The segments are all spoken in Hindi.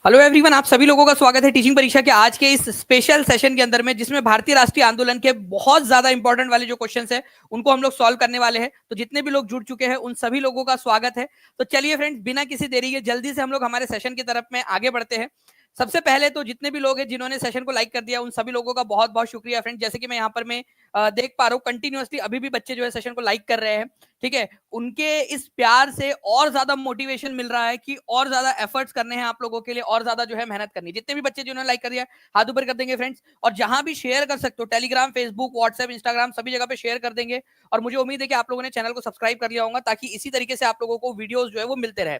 हेलो एवरीवन, आप सभी लोगों का स्वागत है टीचिंग परीक्षा के आज के इस स्पेशल सेशन के अंदर में, जिसमें भारतीय राष्ट्रीय आंदोलन के बहुत ज्यादा इंपॉर्टेंट वाले जो क्वेश्चंस है उनको हम लोग सॉल्व करने वाले हैं। तो जितने भी लोग जुड़ चुके हैं उन सभी लोगों का स्वागत है। तो चलिए फ्रेंड्स, बिना किसी देरी के जल्दी से हम लोग हमारे सेशन की तरफ में आगे बढ़ते हैं। सबसे पहले तो जितने भी लोग हैं जिन्होंने सेशन को लाइक कर दिया उन सभी लोगों का बहुत बहुत शुक्रिया फ्रेंड। जैसे कि मैं यहाँ पर मैं देख पा रहा हूँ कंटिन्यूअसली अभी भी बच्चे जो है सेशन को लाइक कर रहे हैं। ठीक है, उनके इस प्यार से और ज्यादा मोटिवेशन मिल रहा है कि और ज्यादा एफर्ट्स करने हैं आप लोगों के लिए, और ज्यादा जो है मेहनत करनी। जितने भी बच्चे जिन्होंने लाइक कर दिया हाथ ऊपर कर देंगे फ्रेंड्स, और जहां भी शेयर कर सकते हो टेलीग्राम, फेसबुक, व्हाट्सएप, इंस्टाग्राम सभी जगह पे शेयर कर देंगे। और मुझे उम्मीद है कि आप लोगों ने चैनल को सब्सक्राइब कर लिया होगा ताकि इसी तरीके से आप लोगों को वीडियोस जो है वो मिलते रहे।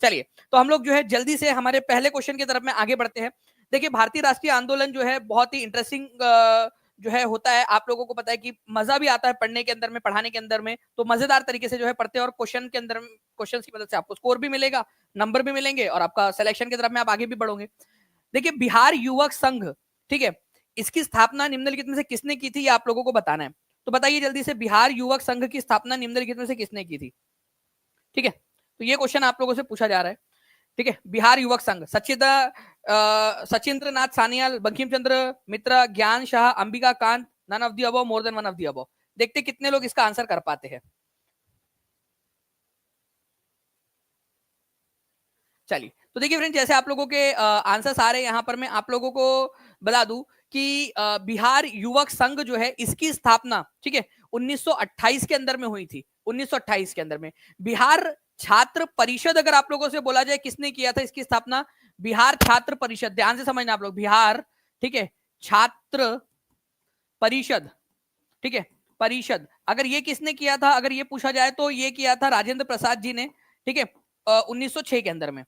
चलिए, तो हम लोग जो है जल्दी से हमारे पहले क्वेश्चन की तरफ में आगे बढ़ते हैं। देखिए, भारतीय राष्ट्रीय आंदोलन जो है बहुत ही इंटरेस्टिंग जो है होता है। आप लोगों को पता है कि मजा भी आता है पढ़ने के अंदर में, पढ़ाने के अंदर में। तो मजेदार तरीके से जो है पढ़ते हैं, और क्वेश्चन के अंदर क्वेश्चन की मदद से आपको स्कोर भी मिलेगा, नंबर भी मिलेंगे, और आपका सिलेक्शन की तरफ में आप आगे भी बढ़ोगे। देखिए, बिहार युवक संघ, ठीक है, इसकी स्थापना निम्नलिखित में से किसने की थी, ये आप लोगों को बताना है। तो बताइए जल्दी से, बिहार युवक संघ की स्थापना निम्नलिखित में से किसने की थी? ठीक है, तो ये क्वेश्चन आप लोगों से पूछा जा रहा है। ठीक है, बिहार युवक संघ, Sachindra Nath Sanyal, Bankim Chandra Mitra, Gyan Shah, Ambika Kant, none of the above, more than one of the above. देखते कितने लोग इसका आंसर कर पाते हैं। चलिए, तो देखिए फ्रेंड, जैसे आप लोगों के आंसर्स आ रहे हैं यहाँ पर मैं आप लोगों को बता दूं कि बिहार युवक संघ जो है इसकी स्थापना, ठीक है, 1928 के अंदर में हुई थी। 1928 के अंदर में बिहार छात्र परिषद, अगर आप लोगों से बोला जाए किसने किया था इसकी स्थापना, बिहार छात्र परिषद, ध्यान से समझना आप लोग, बिहार, ठीक है, छात्र परिषद, ठीक है, परिषद, अगर ये किसने किया था, अगर ये पूछा जाए तो ये किया था राजेंद्र प्रसाद जी ने। ठीक है, 1906 के अंदर में।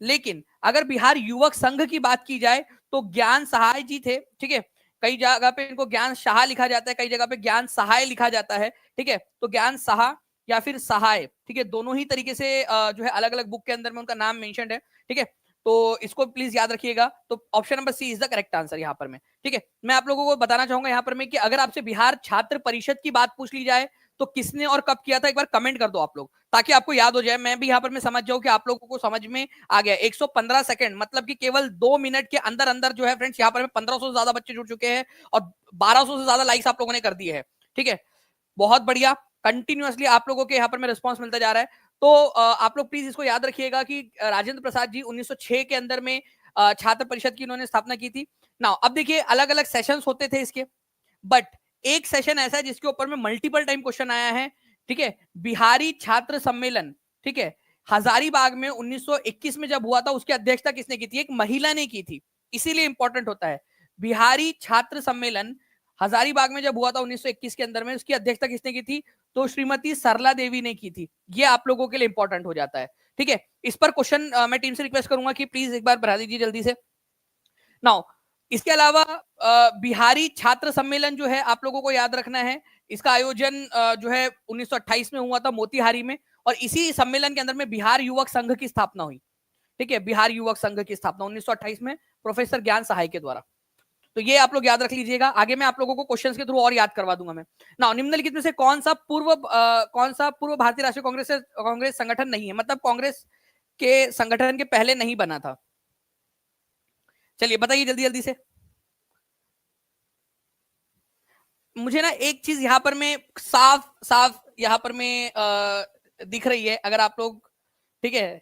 लेकिन अगर बिहार युवक संघ की बात की जाए तो ज्ञान सहाय जी थे। ठीक है, कई जगह पे इनको ज्ञान शाह लिखा जाता है, कई जगह पे ज्ञान सहाय लिखा जाता है। ठीक है, तो ज्ञान शाह या फिर सहाय, ठीक है, दोनों ही तरीके से जो है अलग अलग बुक के अंदर में उनका नाम मेंशन है। ठीक है, तो इसको प्लीज याद रखिएगा। तो option number C is the correct answer यहाँ पर में। ठीक है, मैं आप लोगों को बताना चाहूंगा यहाँ पर में कि अगर आपसे बिहार छात्र परिषद की बात पूछ ली जाए तो किसने और कब किया था, एक बार कमेंट कर दो आप लोग, ताकि आपको याद हो जाए, मैं भी यहाँ पर मैं समझ जाऊं कि आप लोगों को समझ में आ गया। 115 सेकंड मतलब कि केवल 2 मिनट के अंदर अंदर जो है फ्रेंड्स, यहाँ पर में 1500 से ज्यादा बच्चे जुड़ चुके हैं और 1200 से ज्यादा लाइक्स आप लोगों ने कर दिए हैं। ठीक है, बहुत बढ़िया, कंटिन्यूअसली आप लोगों के यहाँ पर में रिस्पॉन्स मिलता जा रहा है। तो आप लोग प्लीज इसको याद रखिएगा कि राजेंद्र प्रसाद जी 1906 के अंदर में छात्र परिषद की उन्होंने स्थापना की थी ना। अब देखिए, अलग अलग सेशंस होते थे इसके, बट एक सेशन ऐसा है जिसके ऊपर में मल्टीपल टाइम क्वेश्चन आया है। ठीक है, बिहारी छात्र सम्मेलन, ठीक है, हजारीबाग में 1921 में जब हुआ था, उसकी अध्यक्षता किसने की थी? एक महिला ने की थी, इसीलिए इंपॉर्टेंट होता है। बिहारी छात्र सम्मेलन हजारीबाग में जब हुआ था 1921 के अंदर में, उसकी अध्यक्षता किसने की थी? तो श्रीमती सरला देवी ने की थी। ये आप लोगों के लिए इंपॉर्टेंट हो जाता है। ठीक है, इस पर क्वेश्चन मैं टीम से रिक्वेस्ट करूंगा कि प्लीज एक बार बढ़ा दीजिए जल्दी से। नाउ, इसके अलावा बिहारी छात्र सम्मेलन जो है आप लोगों को याद रखना है, इसका आयोजन जो है 1928 में हुआ था मोतिहारी में, और इसी सम्मेलन के अंदर में बिहार युवक संघ की स्थापना हुई। ठीक है, बिहार युवक संघ की स्थापना 1928 में प्रोफेसर ज्ञान सहाय के द्वारा। तो ये आप लोग याद रख लीजिएगा। आगे मैं आप लोगों को क्वेश्चंस के थ्रू और याद करवा दूंगा मैं। ना, निम्नलिखित में से कौन सा पूर्व भारतीय राष्ट्रीय कांग्रेस संगठन नहीं है, मतलब कांग्रेस के संगठन के पहले नहीं बना था? चलिए बताइए जल्दी जल्दी से। मुझे ना एक चीज यहाँ पर में साफ साफ यहाँ पर में दिख रही है, अगर आप लोग, ठीक है,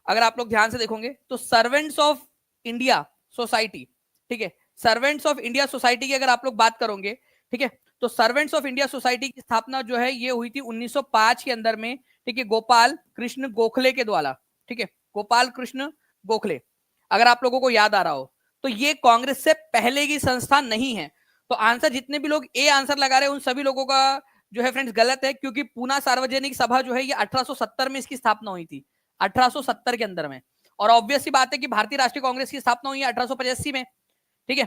अगर आप लोग ध्यान से देखोगे तो सर्वेंट्स ऑफ इंडिया सोसाइटी, ठीक है, सर्वेंट्स ऑफ इंडिया सोसाइटी की अगर आप लोग बात करोगे, ठीक है, तो सर्वेंट्स ऑफ इंडिया सोसाइटी की स्थापना जो है ये हुई थी 1905 के अंदर में। ठीक है, गोपाल कृष्ण गोखले के द्वारा। ठीक है, गोपाल कृष्ण गोखले, अगर आप लोगों को याद आ रहा हो, तो ये कांग्रेस से पहले की संस्था नहीं है। तो आंसर, जितने भी लोग ए आंसर लगा रहे हैं उन सभी लोगों का जो है फ्रेंड्स गलत है, क्योंकि पूना सार्वजनिक सभा जो है ये 1870 में इसकी स्थापना हुई थी, 1870 के अंदर में। और ऑब्वियस सी बात है कि भारतीय राष्ट्रीय कांग्रेस की स्थापना हुई है 1885 में। ठीक है,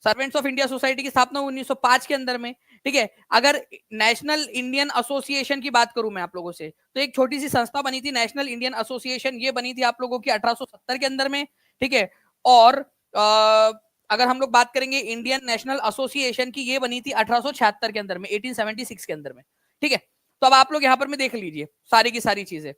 सर्वेंट्स ऑफ इंडिया सोसाइटी की स्थापना हुई 1905 के अंदर में। ठीक है, अगर नेशनल इंडियन एसोसिएशन की बात करूं मैं आप लोगों से, तो एक छोटी सी संस्था बनी थी नेशनल इंडियन एसोसिएशन, ये बनी थी आप लोगों की 1870 के अंदर में। ठीक है, और अगर हम लोग बात करेंगे इंडियन नेशनल एसोसिएशन की, ये बनी थी 1876 के अंदर में, 1876 के अंदर में। ठीक है, तो अब आप लोग यहां पर में देख लीजिए सारी की सारी चीजें।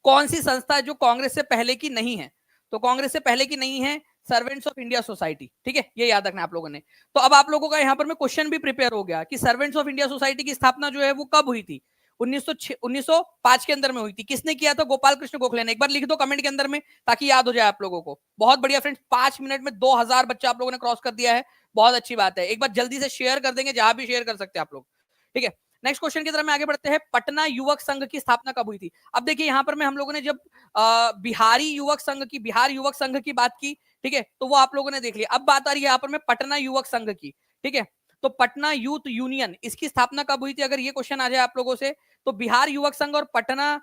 कौन सी संस्था जो कांग्रेस से पहले की नहीं है? तो कांग्रेस से पहले की नहीं है सर्वेंट्स ऑफ इंडिया सोसाइटी, ठीक है, ये याद रखना आप लोगों ने। तो अब आप लोगों का यहाँ पर मैं क्वेश्चन भी प्रिपेयर हो गया कि सर्वेंट्स ऑफ इंडिया सोसाइटी की स्थापना जो है वो कब हुई थी? 1905 के अंदर में हुई थी। किसने किया था? गोपाल कृष्ण गोखले ने। एक बार लिख दो कमेंट के अंदर में ताकि याद हो जाए आप लोगों को। बहुत बढ़िया फ्रेंड्स, 5 मिनट में 2000 बच्चा आप लोगों ने क्रॉस कर दिया है, बहुत अच्छी बात है। एक बार जल्दी से शेयर कर देंगे, जहां भी शेयर कर सकते हैं आप लोग, ठीक है। नेक्स्ट क्वेश्चन की तरफ में आगे बढ़ते हैं। पटना युवक संघ की स्थापना कब हुई थी? अब देखिए यहाँ पर मैं हम लोगों ने जब बिहार युवक संघ की बात की, ठीक है, तो वो आप लोगों ने देख लिया। अब बात आ रही है यहाँ पर मैं पटना युवक संघ की, ठीक है। तो पटना यूथ यूनियन, इसकी स्थापना कब हुई थी? अगर ये क्वेश्चन आ जाए आप लोगों से, तो बिहार युवक संघ और पटना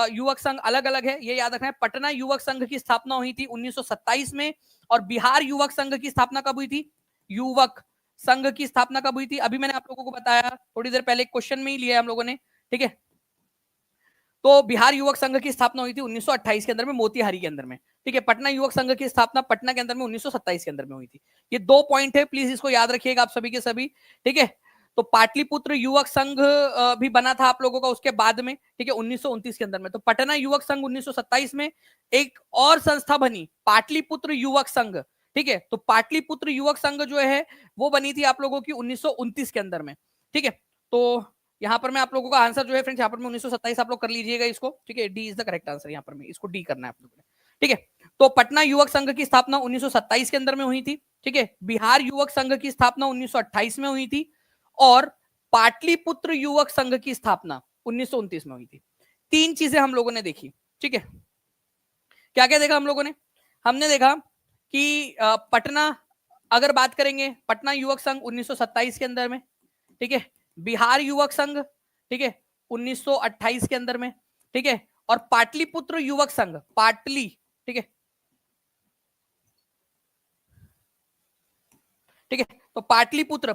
युवक संघ अलग अलग है, ये याद रखना है। पटना युवक संघ की स्थापना हुई थी 1927 में, और बिहार युवक संघ की स्थापना कब हुई थी? युवक संघ की स्थापना कब हुई थी? अभी मैंने आप लोगों को बताया थोड़ी देर पहले, क्वेश्चन में ही लिया हम लोगों ने, ठीक है। तो बिहार युवक संघ की स्थापना हुई थी 1928 के अंदर में, मोतिहारी के अंदर में, ठीक है। पटना युवक संघ की स्थापना पटना के अंदर में 1927 के अंदर में हुई थी। ये 2 पॉइंट है, प्लीज इसको याद रखिएगा आप सभी के सभी, ठीक है। तो पाटलिपुत्र युवक संघ भी बना था आप लोगों का उसके बाद में, ठीक है, 1929 के अंदर में। तो पटना युवक संघ 1927 में, एक और संस्था बनी पाटलिपुत्र युवक संघ, ठीक है। तो पाटलिपुत्र युवक संघ जो है वो बनी थी आप लोगों की 1929 के अंदर में, ठीक है। तो यहाँ पर मैं आप लोगों का आंसर जो है फ्रेंड्स, यहाँ पर मैं 1927 आप लोग कर लीजिएगा इसको, ठीक है। D is the correct answer, यहाँ पर मैं इसको डी करना है आप लोगों ने, ठीक है। तो पटना युवक संघ की स्थापना 1927 के अंदर में हुई थी, ठीक है। बिहार युवक संघ की स्थापना 1928 में हुई थी, और पाटलिपुत्र युवक संघ की स्थापना 1929 में हुई थी। 3 चीजें हम लोगों ने देखी, ठीक है। क्या क्या देखा हम लोगों ने? हमने देखा कि पटना, अगर बात करेंगे पटना युवक संघ 1927 के अंदर में, ठीक है। बिहार युवक संघ, ठीक है, 1928 के अंदर में, ठीक है। और पाटलिपुत्र युवक संघ, पाटली, ठीक है, ठीक है। तो पाटलिपुत्र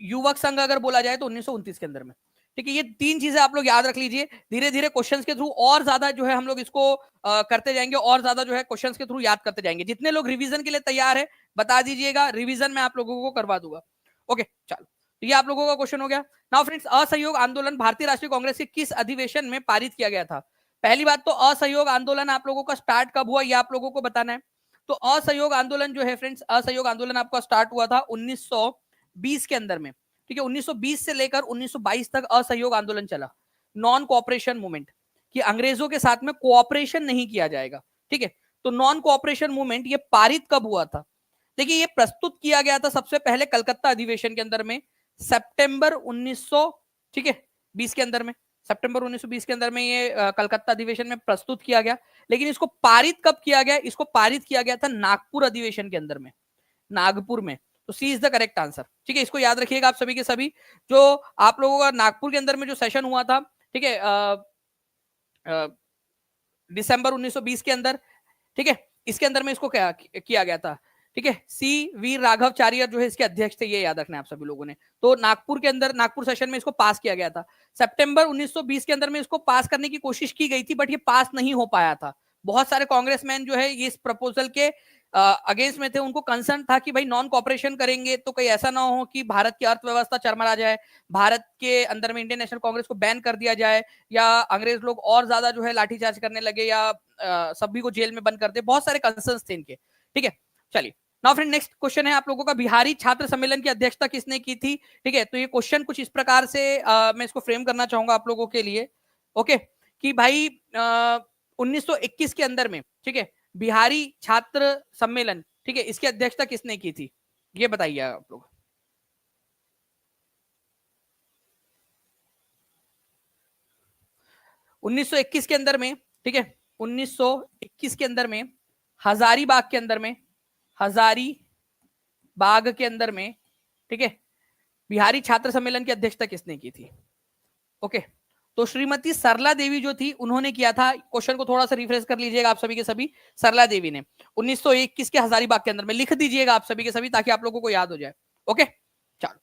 युवक संघ अगर बोला जाए तो 1929 के अंदर में, ठीक है। ये 3 चीजें आप लोग याद रख लीजिए। धीरे धीरे क्वेश्चंस के थ्रू और ज्यादा जो है हम लोग इसको करते जाएंगे, और ज्यादा जो है क्वेश्चंस के थ्रू याद करते जाएंगे। जितने लोग रिवीजन के लिए तैयार है बता दीजिएगा, रिवीजन में आप लोगों को करवा दूंगा। ओके, चलो, तो ये आप लोगों का क्वेश्चन हो गया। नाउ फ्रेंड्स, असहयोग आंदोलन भारतीय राष्ट्रीय कांग्रेस के किस अधिवेशन में पारित किया गया था? पहली बात तो असहयोग आंदोलन आप लोगों का स्टार्ट कब हुआ ये आप लोगों को बताना है। तो असहयोग आंदोलन जो है फ्रेंड्स, असहयोग आंदोलन आपका स्टार्ट हुआ था 1920 के अंदर में, ठीक है। 1920 से लेकर 1922 तक असहयोग आंदोलन चला, नॉन कोऑपरेशन मूवमेंट, कि अंग्रेजों के साथ में कोऑपरेशन नहीं किया जाएगा, ठीक है। तो नॉन कोऑपरेशन मूवमेंट ये पारित कब हुआ था? देखिए, ये प्रस्तुत किया गया था सबसे पहले कलकत्ता अधिवेशन के अंदर में, सितंबर 1900, ठीक है, 20 के अंदर में, सितंबर 1920 के अंदर में ये कलकत्ता अधिवेशन में प्रस्तुत किया गया। लेकिन इसको पारित कब किया गया? इसको पारित किया गया था नागपुर अधिवेशन के अंदर में, नागपुर में। तो सी इज द करेक्ट आंसर, ठीक है। इसको याद रखिएगा आप सभी के सभी। जो आप लोगों का नागपुर के अंदर में जो सेशन हुआ था, ठीक है, दिसंबर 1920 के अंदर, ठीक है, इसके अंदर में इसको क्या किया गया था, ठीक है। सी वीर राघव चारियर जो है इसके अध्यक्ष थे, ये याद रखना है आप सभी लोगों ने। तो नागपुर के अंदर, नागपुर सेशन में इसको पास किया गया था। सितंबर 1920 के अंदर में इसको पास करने की कोशिश की गई थी, बट ये पास नहीं हो पाया था। बहुत सारे कांग्रेसमैन जो है ये इस प्रपोजल के अगेंस्ट में थे। उनको कंसर्न था कि भाई नॉन कॉपरेशन करेंगे तो कहीं ऐसा ना हो कि भारत की अर्थव्यवस्था चरमरा जाए, भारत के अंदर में इंडियन नेशनल कांग्रेस को बैन कर दिया जाए, या अंग्रेज लोग और ज्यादा जो है लाठीचार्ज करने लगे, या सभी को जेल में बंद कर दे। बहुत सारे कंसर्न्स थे इनके, ठीक है। चलिए, नाउ फ्रेंड, नेक्स्ट क्वेश्चन है आप लोगों का, बिहारी छात्र सम्मेलन की अध्यक्षता किसने की थी? ठीक है, तो ये क्वेश्चन कुछ इस प्रकार से मैं इसको फ्रेम करना चाहूंगा आप लोगों के लिए, ओके, कि भाई 1921 के अंदर में, ठीक है, बिहारी छात्र सम्मेलन, ठीक है, इसकी अध्यक्षता किसने की थी? ये बताइए आप लोग। उन्नीस सौ इक्कीस के अंदर में, ठीक है, 1921 के अंदर में हजारीबाग के अंदर में, हजारी बाग के अंदर में, ठीक है, बिहारी छात्र सम्मेलन की अध्यक्षता किसने की थी? ओके, तो श्रीमती सरला देवी जो थी उन्होंने किया था। क्वेश्चन को थोड़ा सा रिफ्रेश कर लीजिएगा आप सभी के सभी। सरला देवी ने 1921 के हजारीबाग के अंदर में, लिख दीजिएगा आप सभी के सभी ताकि आप लोगों को याद हो जाए। ओके, चलो,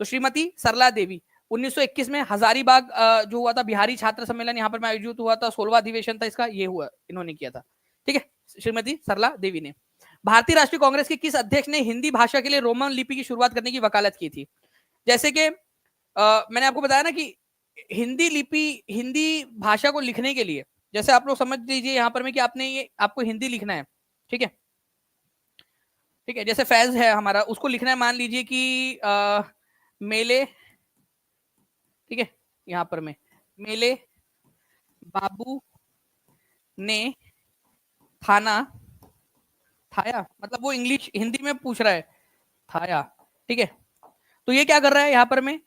तो श्रीमती सरला देवी 1921 में हजारीबाग जो हुआ था बिहारी छात्र सम्मेलन, यहाँ पर आयोजित हुआ था, 16वां अधिवेशन था इसका, ये हुआ, इन्होंने किया था, ठीक है, श्रीमती सरला देवी ने। भारतीय राष्ट्रीय कांग्रेस के किस अध्यक्ष ने हिंदी भाषा के लिए रोमन लिपि की शुरुआत करने की वकालत की थी? जैसे कि मैंने आपको बताया ना कि हिंदी लिपि, हिंदी भाषा को लिखने के लिए, जैसे आप लोग समझ लीजिए यहाँ पर में कि आपने ये, आपको हिंदी लिखना है, ठीक है, ठीक है, जैसे फैज है हमारा, उसको लिखना है, मान लीजिए कि मेले, ठीक है, यहाँ पर में मेले बाबू ने थाना थाया, मतलब वो इंग्लिश हिंदी में पूछ रहा है, थाया, ठीक है। तो ये क्या कर रहा है यहाँ पर में,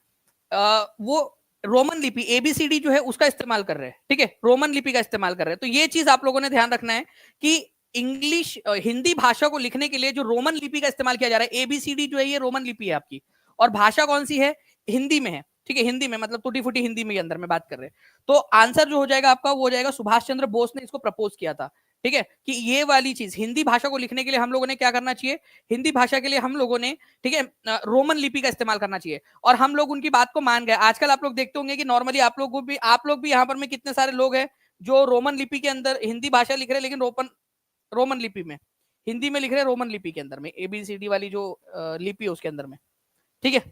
वो रोमन लिपि एबीसीडी जो है उसका इस्तेमाल कर रहे हैं, ठीक है, रोमन लिपि का इस्तेमाल कर रहे हैं। तो ये चीज आप लोगों ने ध्यान रखना है कि इंग्लिश हिंदी भाषा को लिखने के लिए जो रोमन लिपि का इस्तेमाल किया जा रहा है, एबीसीडी जो है ये रोमन लिपि है आपकी, और भाषा कौन सी है, हिंदी में है, ठीक है, हिंदी में, मतलब टूटी फूटी हिंदी में अंदर में बात कर रहे हैं। तो आंसर जो हो जाएगा आपका वो हो जाएगा, सुभाष चंद्र बोस ने इसको प्रपोज किया था, ठीक है, कि ये वाली चीज हिंदी भाषा को लिखने के लिए हम लोगों ने क्या करना चाहिए, हिंदी भाषा के लिए हम लोगों ने, ठीक है, रोमन लिपि का इस्तेमाल करना चाहिए। और हम लोग उनकी बात को मान गए। आजकल आप लोग देखते होंगे कि नॉर्मली आप लोग भी यहाँ पर में कितने सारे लोग हैं जो रोमन लिपि के अंदर हिंदी भाषा लिख रहे हैं, लेकिन रोमन लिपि में हिंदी में लिख रहे हैं, रोमन लिपि के अंदर में एबीसीडी वाली जो लिपि है उसके अंदर में, ठीक है।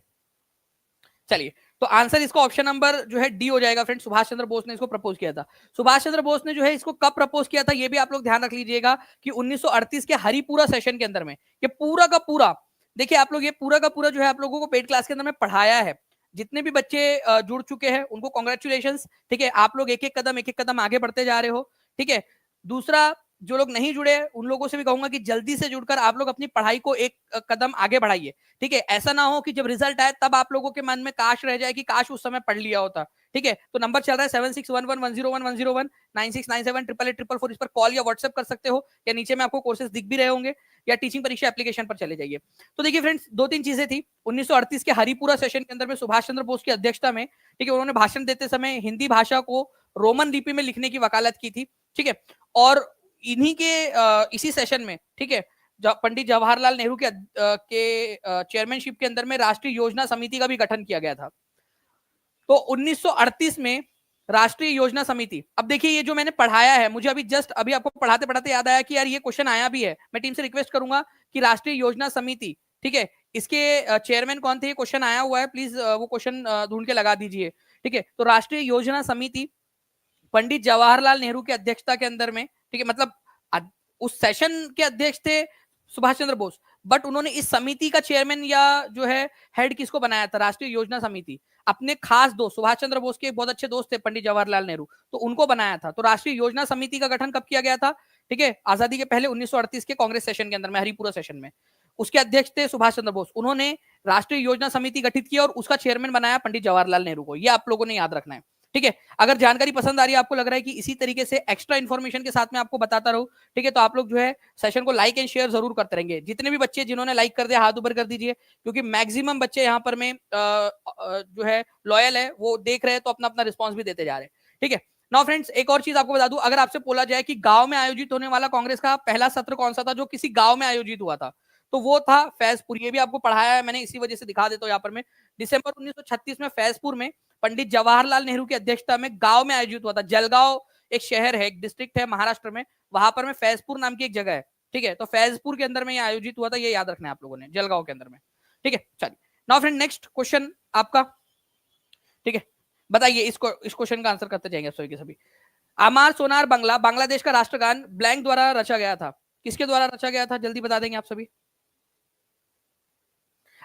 चलिए, तो आंसर इसका ऑप्शन नंबर जो है डी हो जाएगा फ्रेंड, सुभाष चंद्र बोस ने इसको प्रपोज किया था। सुभाष चंद्र बोस ने जो है इसको कब प्रपोज किया था, ये भी आप लोग ध्यान रख लीजिएगा कि 1938 के हरिपुरा सेशन के अंदर में। ये पूरा का पूरा देखिए आप लोग, ये पूरा का पूरा जो है आप लोगों को पेड क्लास के अंदर में पढ़ाया है। जितने भी बच्चे जुड़ चुके हैं उनको कॉन्ग्रेचुलेशन, ठीक है, आप लोग एक एक कदम आगे बढ़ते जा रहे हो, ठीक है। दूसरा, जो लोग नहीं जुड़े उन लोगों से भी कहूंगा कि जल्दी से जुड़कर आप लोग अपनी पढ़ाई को एक कदम आगे बढ़ाइए, ठीक है। ऐसा ना हो कि जब रिजल्ट आए तब आप लोगों के मन में काश रह जाए कि काश उस समय पढ़ लिया होता, ठीक है। तो नंबर चल रहा है 7611101101 9697888844, इस पर कॉल या व्हाट्सएप कर सकते हो, या नीचे में आपको कोर्सेज दिख भी रहे होंगे, या टीचिंग परीक्षा एप्लीकेशन पर चले जाइए। तो देखिए फ्रेंड्स, दो तीन चीजें थी 1938 के हरिपुरा सेशन के अंदर में सुभाष चंद्र बोस की अध्यक्षता में, ठीक है, उन्होंने भाषण देते समय हिंदी भाषा को रोमन लिपि में लिखने की वकालत की थी, ठीक है। और इन्हीं के इसी सेशन में, ठीक है, पंडित जवाहरलाल नेहरू के चेयरमैनशिप के अंदर में राष्ट्रीय योजना समिति का भी गठन किया गया था। तो 1938 में राष्ट्रीय योजना समिति, अब देखिए ये जो मैंने पढ़ाया है, मुझे अभी जस्ट अभी आपको पढ़ाते पढ़ाते याद आया कि यार ये क्वेश्चन आया भी है। मैं टीम से रिक्वेस्ट करूंगा कि राष्ट्रीय योजना समिति, ठीक है, इसके चेयरमैन कौन थे, ये क्वेश्चन आया हुआ है, प्लीज वो क्वेश्चन ढूंढ के लगा दीजिए, ठीक है। तो राष्ट्रीय योजना समिति पंडित जवाहरलाल नेहरू की अध्यक्षता के अंदर में, ठीक है, मतलब उस सेशन के अध्यक्ष थे सुभाष चंद्र बोस, बट उन्होंने इस समिति का चेयरमैन या जो है हेड किसको बनाया था, राष्ट्रीय योजना समिति, अपने खास दोस्त सुभाष चंद्र बोस के एक बहुत अच्छे दोस्त थे पंडित जवाहरलाल नेहरू, तो उनको बनाया था। तो राष्ट्रीय योजना समिति का गठन कब किया गया था, ठीक है, आजादी के पहले 1938 के कांग्रेस सेशन के अंदर में, हरिपुरा सेशन में। उसके अध्यक्ष थे सुभाष चंद्र बोस, उन्होंने राष्ट्रीय योजना समिति गठित किया और उसका चेयरमैन बनाया पंडित जवाहरलाल नेहरू को। ये आप लोगों ने याद रखना है, ठीक है। अगर जानकारी पसंद आ रही है, आपको लग रहा है कि इसी तरीके से एक्स्ट्रा इन्फॉर्मेशन के साथ में आपको बताता रहूं, ठीक है, तो आप लोग जो है सेशन को लाइक एंड शेयर जरूर करते रहेंगे। जितने भी बच्चे जिन्होंने लाइक कर दिया हाथ ऊपर कर दीजिए, क्योंकि मैक्सिमम बच्चे यहाँ पर में जो है लॉयल है, वो देख रहे हैं तो अपना अपना रिस्पॉन्स भी देते जा रहे हैं, ठीक है। नाउ फ्रेंड्स, एक और चीज आपको बता दूं, अगर आपसे बोला जाए कि गांव में आयोजित होने वाला कांग्रेस का पहला सत्र कौन सा था जो किसी गांव में आयोजित हुआ था, तो वो था फैजपुर। ये भी आपको पढ़ाया है मैंने, इसी वजह से दिखा देता हूं यहाँ पर में। दिसंबर 1936 में फैजपुर में पंडित जवाहरलाल नेहरू की अध्यक्षता में गांव में आयोजित हुआ था। जलगांव एक शहर है, एक डिस्ट्रिक्ट है महाराष्ट्र में, वहां पर में फैजपुर नाम की एक जगह है, ठीक है। तो फैजपुर के अंदर में ये आयोजित हुआ था, ये याद रखना है आप लोगों ने, जलगांव के अंदर में, ठीक है। चलिए नाउ फ्रेंड, नेक्स्ट क्वेश्चन आपका, ठीक है, बताइए इस क्वेश्चन का आंसर करते जाएंगे सभी के सभी। अमार सोनार बांग्ला बांग्लादेश का राष्ट्रगान ब्लैंक द्वारा रचा गया था, किसके द्वारा रचा गया था, जल्दी बता देंगे आप सभी।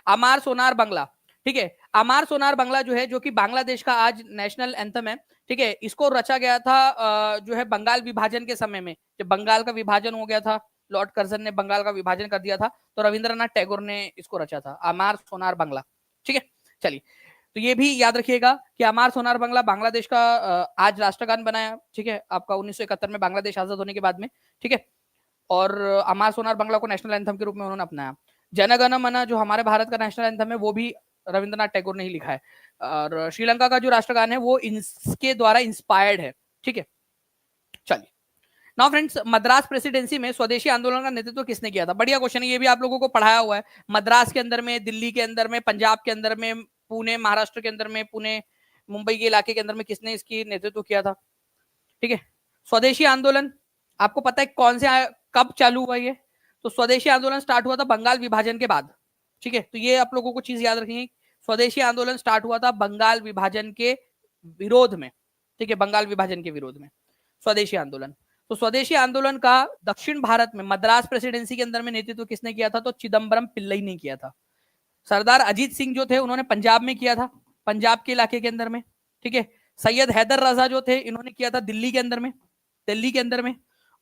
अमार सोनार बांग्ला, ठीक है, अमार सोनार बांग्ला जो है, जो कि बांग्लादेश का आज नेशनल एंथम है, ठीक है, इसको रचा गया था जो है बंगाल विभाजन के समय में, जब बंगाल का विभाजन हो गया था, लॉर्ड कर्जन ने बंगाल का विभाजन कर दिया था, तो रविंद्रनाथ टैगोर ने इसको रचा था, अमार सोनार बांग्ला, ठीक है। चलिए, तो ये भी याद रखिएगा कि अमार सोनार बांग्ला बांग्लादेश का आज राष्ट्रगान बनाया, ठीक है, आपका 1971 में बांग्लादेश आजाद होने के बाद में, ठीक है। और अमार सोनार बांग्ला को नेशनल एंथम के रूप में उन्होंने अपनाया। जनगण मन जो हमारे भारत का नेशनल एंथम है, वो भी रविंद्रनाथ टैगोर ने ही लिखा है। और श्रीलंका का जो राष्ट्रगान है वो इसके द्वारा इंस्पायर्ड है, ठीक है। चलिए नाउ फ्रेंड्स, मद्रास प्रेसिडेंसी में स्वदेशी आंदोलन का नेतृत्व किसने किया था, बढ़िया क्वेश्चन है, ये भी आप लोगों को पढ़ाया हुआ है। मद्रास के अंदर में, दिल्ली के अंदर में, पंजाब के अंदर में, पुणे महाराष्ट्र के अंदर में, पुणे मुंबई के इलाके के अंदर में किसने इसकी नेतृत्व किया था, ठीक है। स्वदेशी आंदोलन आपको पता है कौन से कब चालू हुआ ये, तो स्वदेशी आंदोलन स्टार्ट हुआ था बंगाल विभाजन के बाद, ठीक है। तो ये आप लोगों को चीज याद रखनी है, स्वदेशी आंदोलन स्टार्ट हुआ था बंगाल विभाजन के विरोध में, ठीक है, बंगाल विभाजन के विरोध में, स्वदेशी आंदोलन। तो स्वदेशी आंदोलन का दक्षिण भारत में मद्रास प्रेसिडेंसी के अंदर में नेतृत्व किसने किया था? तो चिदम्बरम पिल्लई ने किया था। सरदार अजीत सिंह जो थे उन्होंने पंजाब में किया था, पंजाब के इलाके के अंदर में, ठीक है। सैयद हैदर रजा जो थे इन्होंने किया था दिल्ली के अंदर में, दिल्ली के अंदर में।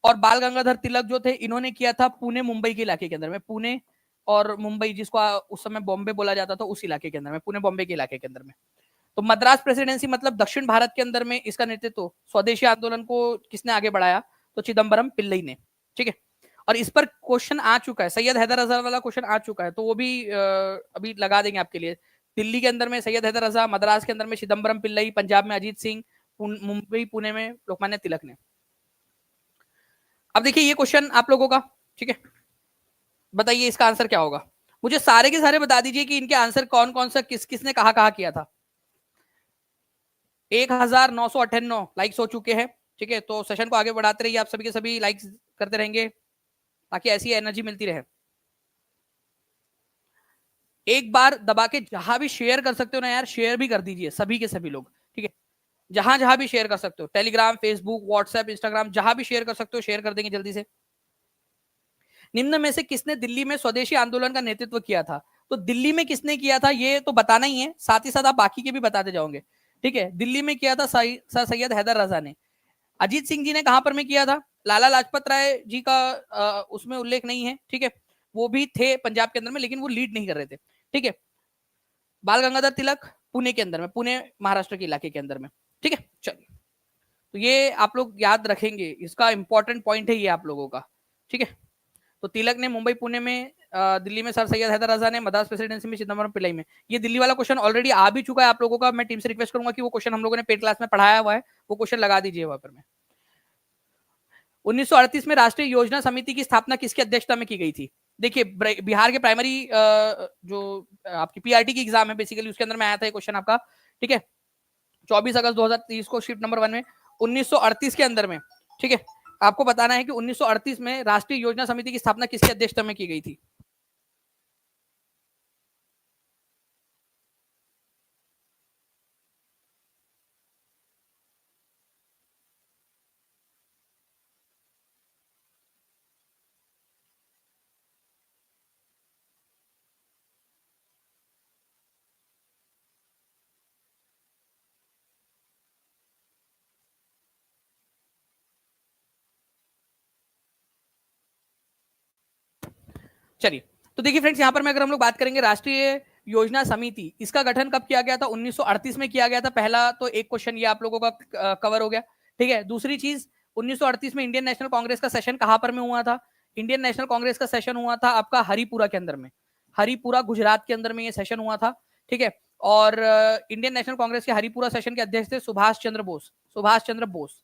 और बाल गंगाधर तिलक जो थे इन्होंने किया था पुणे मुंबई के इलाके के अंदर में, पुणे और मुंबई जिसको उस समय बॉम्बे बोला जाता था उस इलाके के अंदर में, पुणे बॉम्बे के इलाके के अंदर में। तो मद्रास प्रेसिडेंसी मतलब दक्षिण भारत के अंदर में इसका नेतृत्व स्वदेशी आंदोलन को किसने आगे बढ़ाया? तो चिदम्बरम पिल्लई ने, ठीक है। और इस पर क्वेश्चन आ चुका है, सैयद हैदर रजा वाला क्वेश्चन आ चुका है, तो वो भी अभी लगा देंगे आपके लिए। दिल्ली के अंदर में सैयद हैदर रजा, मद्रास के अंदर में चिदम्बरम पिल्लई, पंजाब में अजीत सिंह, मुंबई पुणे में लोकमान्य तिलक ने। अब देखिए ये क्वेश्चन आप लोगों का, ठीक है, बताइए इसका आंसर क्या होगा? मुझे सारे के सारे बता दीजिए कि इनके आंसर कौन कौन सा किसने कहा किया था। 1998 लाइक्स हो चुके हैं, ठीक है। तो सेशन को आगे बढ़ाते रहिए, आप सभी के सभी लाइक्स करते रहेंगे ताकि ऐसी एनर्जी मिलती रहे। एक बार दबा के जहां भी शेयर कर सकते हो ना यार, शेयर भी कर दीजिए सभी के सभी लोग, ठीक है। जहां जहां भी शेयर कर सकते हो, टेलीग्राम, फेसबुक, व्हाट्सएप, इंस्टाग्राम, जहां भी शेयर कर सकते हो शेयर कर देंगे जल्दी से। निम्न में से किसने दिल्ली में स्वदेशी आंदोलन का नेतृत्व किया था? तो दिल्ली में किसने किया था ये तो बताना ही है, साथ ही साथ आप बाकी के भी बताते जाओगे, ठीक है। दिल्ली में किया था सर सैयद हैदर रजा ने। अजीत सिंह जी ने कहां पर में किया था? लाला लाजपत राय जी का उसमें उल्लेख नहीं है, ठीक है। वो भी थे पंजाब के अंदर में लेकिन वो लीड नहीं कर रहे थे, ठीक है। बाल गंगाधर तिलक पुणे के अंदर में, पुणे महाराष्ट्र के इलाके के अंदर में, ठीक है। चलिए, तो ये आप लोग याद रखेंगे, इसका इंपॉर्टेंट पॉइंट है ये आप लोगों का, ठीक है। तो तिलक ने मुंबई पुणे में, दिल्ली में सर सैयद हैदर रजा ने, मद्रास प्रेसिडेंसी में चिदम्बरम पिल्लई में। ये दिल्ली वाला क्वेश्चन ऑलरेडी आ भी चुका है आप लोगों का। मैं टीम से रिक्वेस्ट करूंगा कि वो क्वेश्चन हम लोगों ने पेड क्लास में पढ़ाया हुआ है, वो क्वेश्चन लगा दीजिए वहां पर में। 1938 में राष्ट्रीय योजना समिति की स्थापना किसकी अध्यक्षता में की गई थी? देखिए बिहार के प्राइमरी जो आपकी पीआरटी की एग्जाम है बेसिकली उसके अंदर में आया था ये क्वेश्चन आपका, ठीक है। 24 अगस्त 2030 को शिफ्ट नंबर 1 में 1938 के अंदर में, ठीक है। आपको बताना है कि 1938 में राष्ट्रीय योजना समिति की स्थापना किसकी अध्यक्षता में की गई थी? चलिए, तो देखिए फ्रेंड्स, यहां पर मैं अगर हम लोग बात करेंगे राष्ट्रीय योजना समिति, इसका गठन कब किया गया था? 1938 में किया गया था। पहला तो एक क्वेश्चन ये आप लोगों का कवर हो गया, ठीक है। दूसरी चीज, 1938 में इंडियन नेशनल कांग्रेस का सेशन कहां पर में हुआ था? इंडियन नेशनल कांग्रेस का सेशन हुआ था आपका हरिपुरा के अंदर में, हरिपुरा गुजरात के अंदर में ये सेशन हुआ था, ठीक है। और इंडियन नेशनल कांग्रेस के हरिपुरा सेशन के अध्यक्ष थे सुभाष चंद्र बोस, सुभाष चंद्र बोस।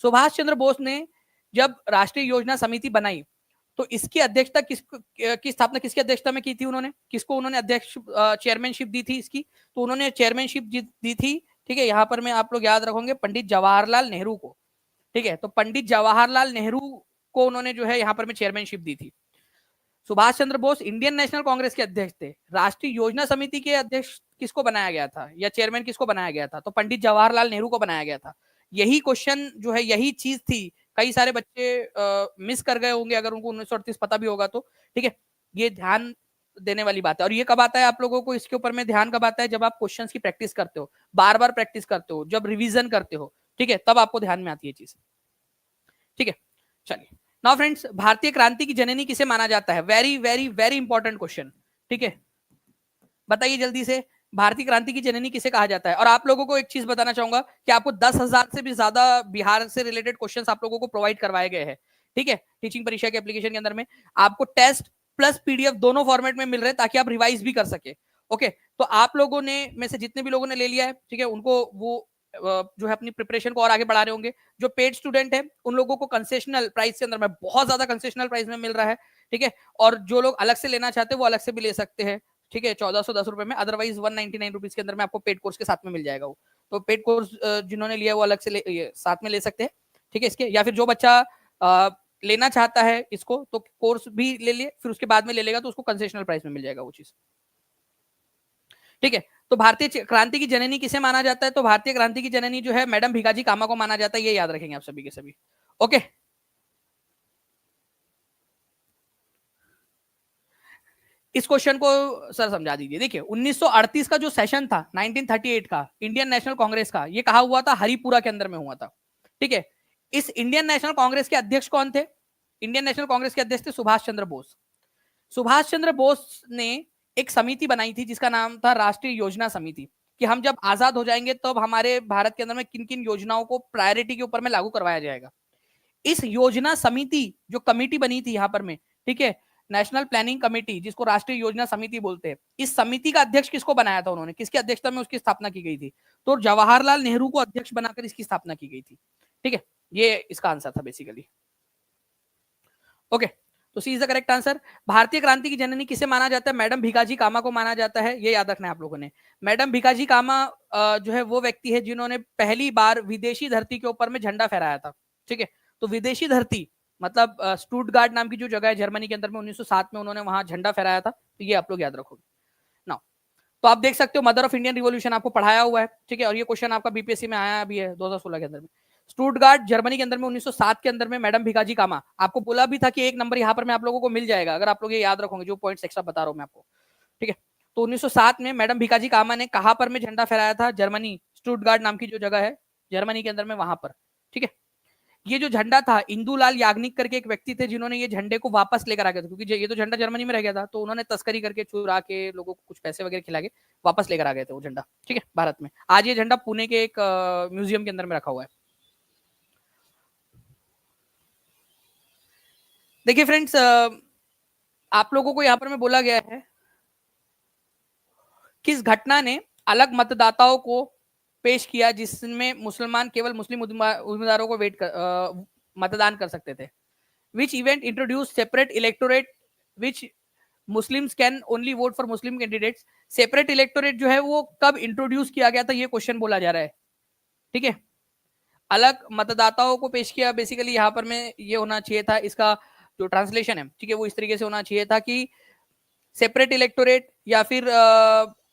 सुभाष चंद्र बोस ने जब राष्ट्रीय योजना समिति बनाई तो इसकी अध्यक्षता की स्थापना किसकी अध्यक्षता में की थी? उन्होंने किसको उन्होंने अध्यक्ष चेयरमैनशिप दी थी इसकी? तो उन्होंने चेयरमैनशिप दी थी, ठीक है। यहां पर मैं आप लोग याद रखोगे पंडित जवाहरलाल नेहरू को, ठीक है। तो पंडित जवाहरलाल नेहरू को उन्होंने जो है यहाँ पर में चेयरमैनशिप दी थी। सुभाष चंद्र बोस इंडियन नेशनल कांग्रेस के अध्यक्ष थे। राष्ट्रीय योजना समिति के अध्यक्ष किसको बनाया गया था या चेयरमैन किसको बनाया गया था? तो पंडित जवाहरलाल नेहरू को बनाया गया था। यही क्वेश्चन जो है, यही चीज थी, कई सारे बच्चे मिस कर गए होंगे अगर उनको 1938 पता भी होगा तो, ठीक है। ये ध्यान देने वाली बात है। और ये कब आता है आप लोगों को इसके ऊपर में ध्यान कब आता है? जब आप क्वेश्चंस की प्रैक्टिस करते हो, बार बार प्रैक्टिस करते हो, जब रिवीजन करते हो, ठीक है, तब आपको ध्यान में आती है चीज, ठीक है। चलिए, नाउ फ्रेंड्स, भारतीय क्रांति की जननी किसे माना जाता है? Very very very important question, ठीक है। बताइए जल्दी से, भारतीय क्रांति की जननी किसे कहा जाता है? और आप लोगों को एक चीज बताना चाहूंगा कि आपको 10,000 से भी ज्यादा बिहार से रिलेटेड क्वेश्चंस आप लोगों को प्रोवाइड करवाए गए हैं, ठीक है। टीचिंग परीक्षा के एप्लीकेशन के अंदर में आपको टेस्ट प्लस पीडीएफ दोनों फॉर्मेट में मिल रहे हैं ताकि आप रिवाइज भी कर सके, ओके। तो आप लोगों ने में से जितने भी लोगों ने ले लिया है, ठीक है, उनको वो जो है अपनी प्रिपरेशन को और आगे बढ़ा रहे होंगे। जो पेड स्टूडेंट है उन लोगों को कंसेशनल प्राइस के अंदर में, बहुत ज्यादा कंसेशनल प्राइस में मिल रहा है, ठीक है। और जो लोग अलग से लेना चाहते हैं वो अलग से भी ले सकते हैं, ठीक है, 1410 रुपए में। अदरवाइज 199 रुपीज के अंदर में आपको पेड कोर्स के साथ में मिल जाएगा वो। तो पेड कोर्स जिन्होंने लिया वो अलग से साथ में ले सकते हैं, ठीक है इसके। या फिर जो बच्चा लेना चाहता है इसको तो कोर्स भी ले लिए, फिर उसके बाद में ले लेगा तो उसको कंसेशनल प्राइस में मिल जाएगा वो चीज, ठीक है। तो भारतीय क्रांति की जननी किसे माना जाता है? तो भारतीय क्रांति की जननी जो है मैडम भिकाजी कामा को माना जाता है, ये याद रखेंगे आप सभी के सभी। ओके, इस क्वेश्चन को सर समझा दीजिए। देखिए 1938 का जो सेशन था 1938 का इंडियन नेशनल कांग्रेस का, ये कहा हुआ था हरिपुरा के अंदर में हुआ था। ठीक है, इस इंडियन नेशनल कांग्रेस के अध्यक्ष कौन थे? इंडियन नेशनल कांग्रेस के अध्यक्ष थे सुभाष चंद्र बोस। सुभाष चंद्र बोस ने एक समिति बनाई थी जिसका नाम था राष्ट्रीय योजना समिति, कि हम जब आजाद हो जाएंगे तब तो हमारे भारत के अंदर में किन किन योजनाओं को प्रायोरिटी के ऊपर में लागू करवाया जाएगा। इस योजना समिति जो कमेटी बनी थी यहाँ पर में, ठीक है, नेशनल प्लानिंग कमेटी जिसको राष्ट्रीय योजना समिति बोलते हैं, इस समिति का अध्यक्ष किसको बनाया था उन्होंने, किसकी अध्यक्षता में उसकी स्थापना की गई थी? तो जवाहरलाल नेहरू को अध्यक्ष बनाकर इसकी स्थापना की गई थी। ठीक है, ये इसका आंसर था बेसिकली। ओके, तो सी इज द करेक्ट आंसर। भारतीय क्रांति की जननी किसे माना जाता है? मैडम भिकाजी कामा को माना जाता है, ये याद रखना है आप लोगों ने। मैडम भिकाजी कामा जो है वो व्यक्ति है जिन्होंने पहली बार विदेशी धरती के ऊपर में झंडा फहराया था। ठीक है, तो विदेशी धरती मतलब स्टुटगार्ट नाम की जो जगह है जर्मनी के अंदर में 1907 में उन्होंने वहां झंडा फहराया था, तो ये आप लोग याद रखोगे ना। तो आप देख सकते हो मदर ऑफ इंडियन रिवॉल्यूशन आपको पढ़ाया हुआ है। ठीक है, और ये क्वेश्चन आपका बीपीएससी में आया भी है 2016 के अंदर में। स्टुटगार्ट जर्मनी के अंदर में 1907 के अंदर में मैडम भिकाजी कामा, आपको बोला भी था कि एक नंबर यहाँ पर मैं आप लोगों को मिल जाएगा अगर आप लोग ये याद रखोगे जो पॉइंट्स एक्स्ट्रा बता रहा हूँ मैं आपको। ठीक है, तो 1907 में मैडम भिकाजी कामा ने कहां पर में झंडा फहराया था? जर्मनी, स्टुटगार्ट नाम की जो जगह है जर्मनी के अंदर में, वहां पर। ठीक है, ये जो झंडा था इंदुलाल याग्निक करके एक व्यक्ति थे जिन्होंने ये झंडे को वापस लेकर आ गए थे, क्योंकि ये तो झंडा जर्मनी में रह गया था, तो उन्होंने तस्करी करके चुरा के लोगों को कुछ पैसे वगैरह खिला के वापस लेकर आ गए थे वो झंडा। ठीक है, भारत में आज ये झंडा पुणे के एक म्यूजियम के अंदर में रखा हुआ है। देखिए फ्रेंड्स, आप लोगों को यहाँ पर में बोला गया है किस घटना ने अलग मतदाताओं को पेश किया जिसमें मुसलमान केवल मुस्लिम उम्मीदवारों को मतदान कर सकते थे? Which event introduced separate electorate which Muslims can only vote for Muslim candidates? Separate electorate जो है वो कब इंट्रोड्यूस किया गया था, ये क्वेश्चन बोला जा रहा है। ठीक है, अलग मतदाताओं को पेश किया, बेसिकली यहाँ पर में ये होना चाहिए था, इसका जो ट्रांसलेशन है ठीक है वो इस तरीके से होना चाहिए था कि सेपरेट इलेक्टोरेट या फिर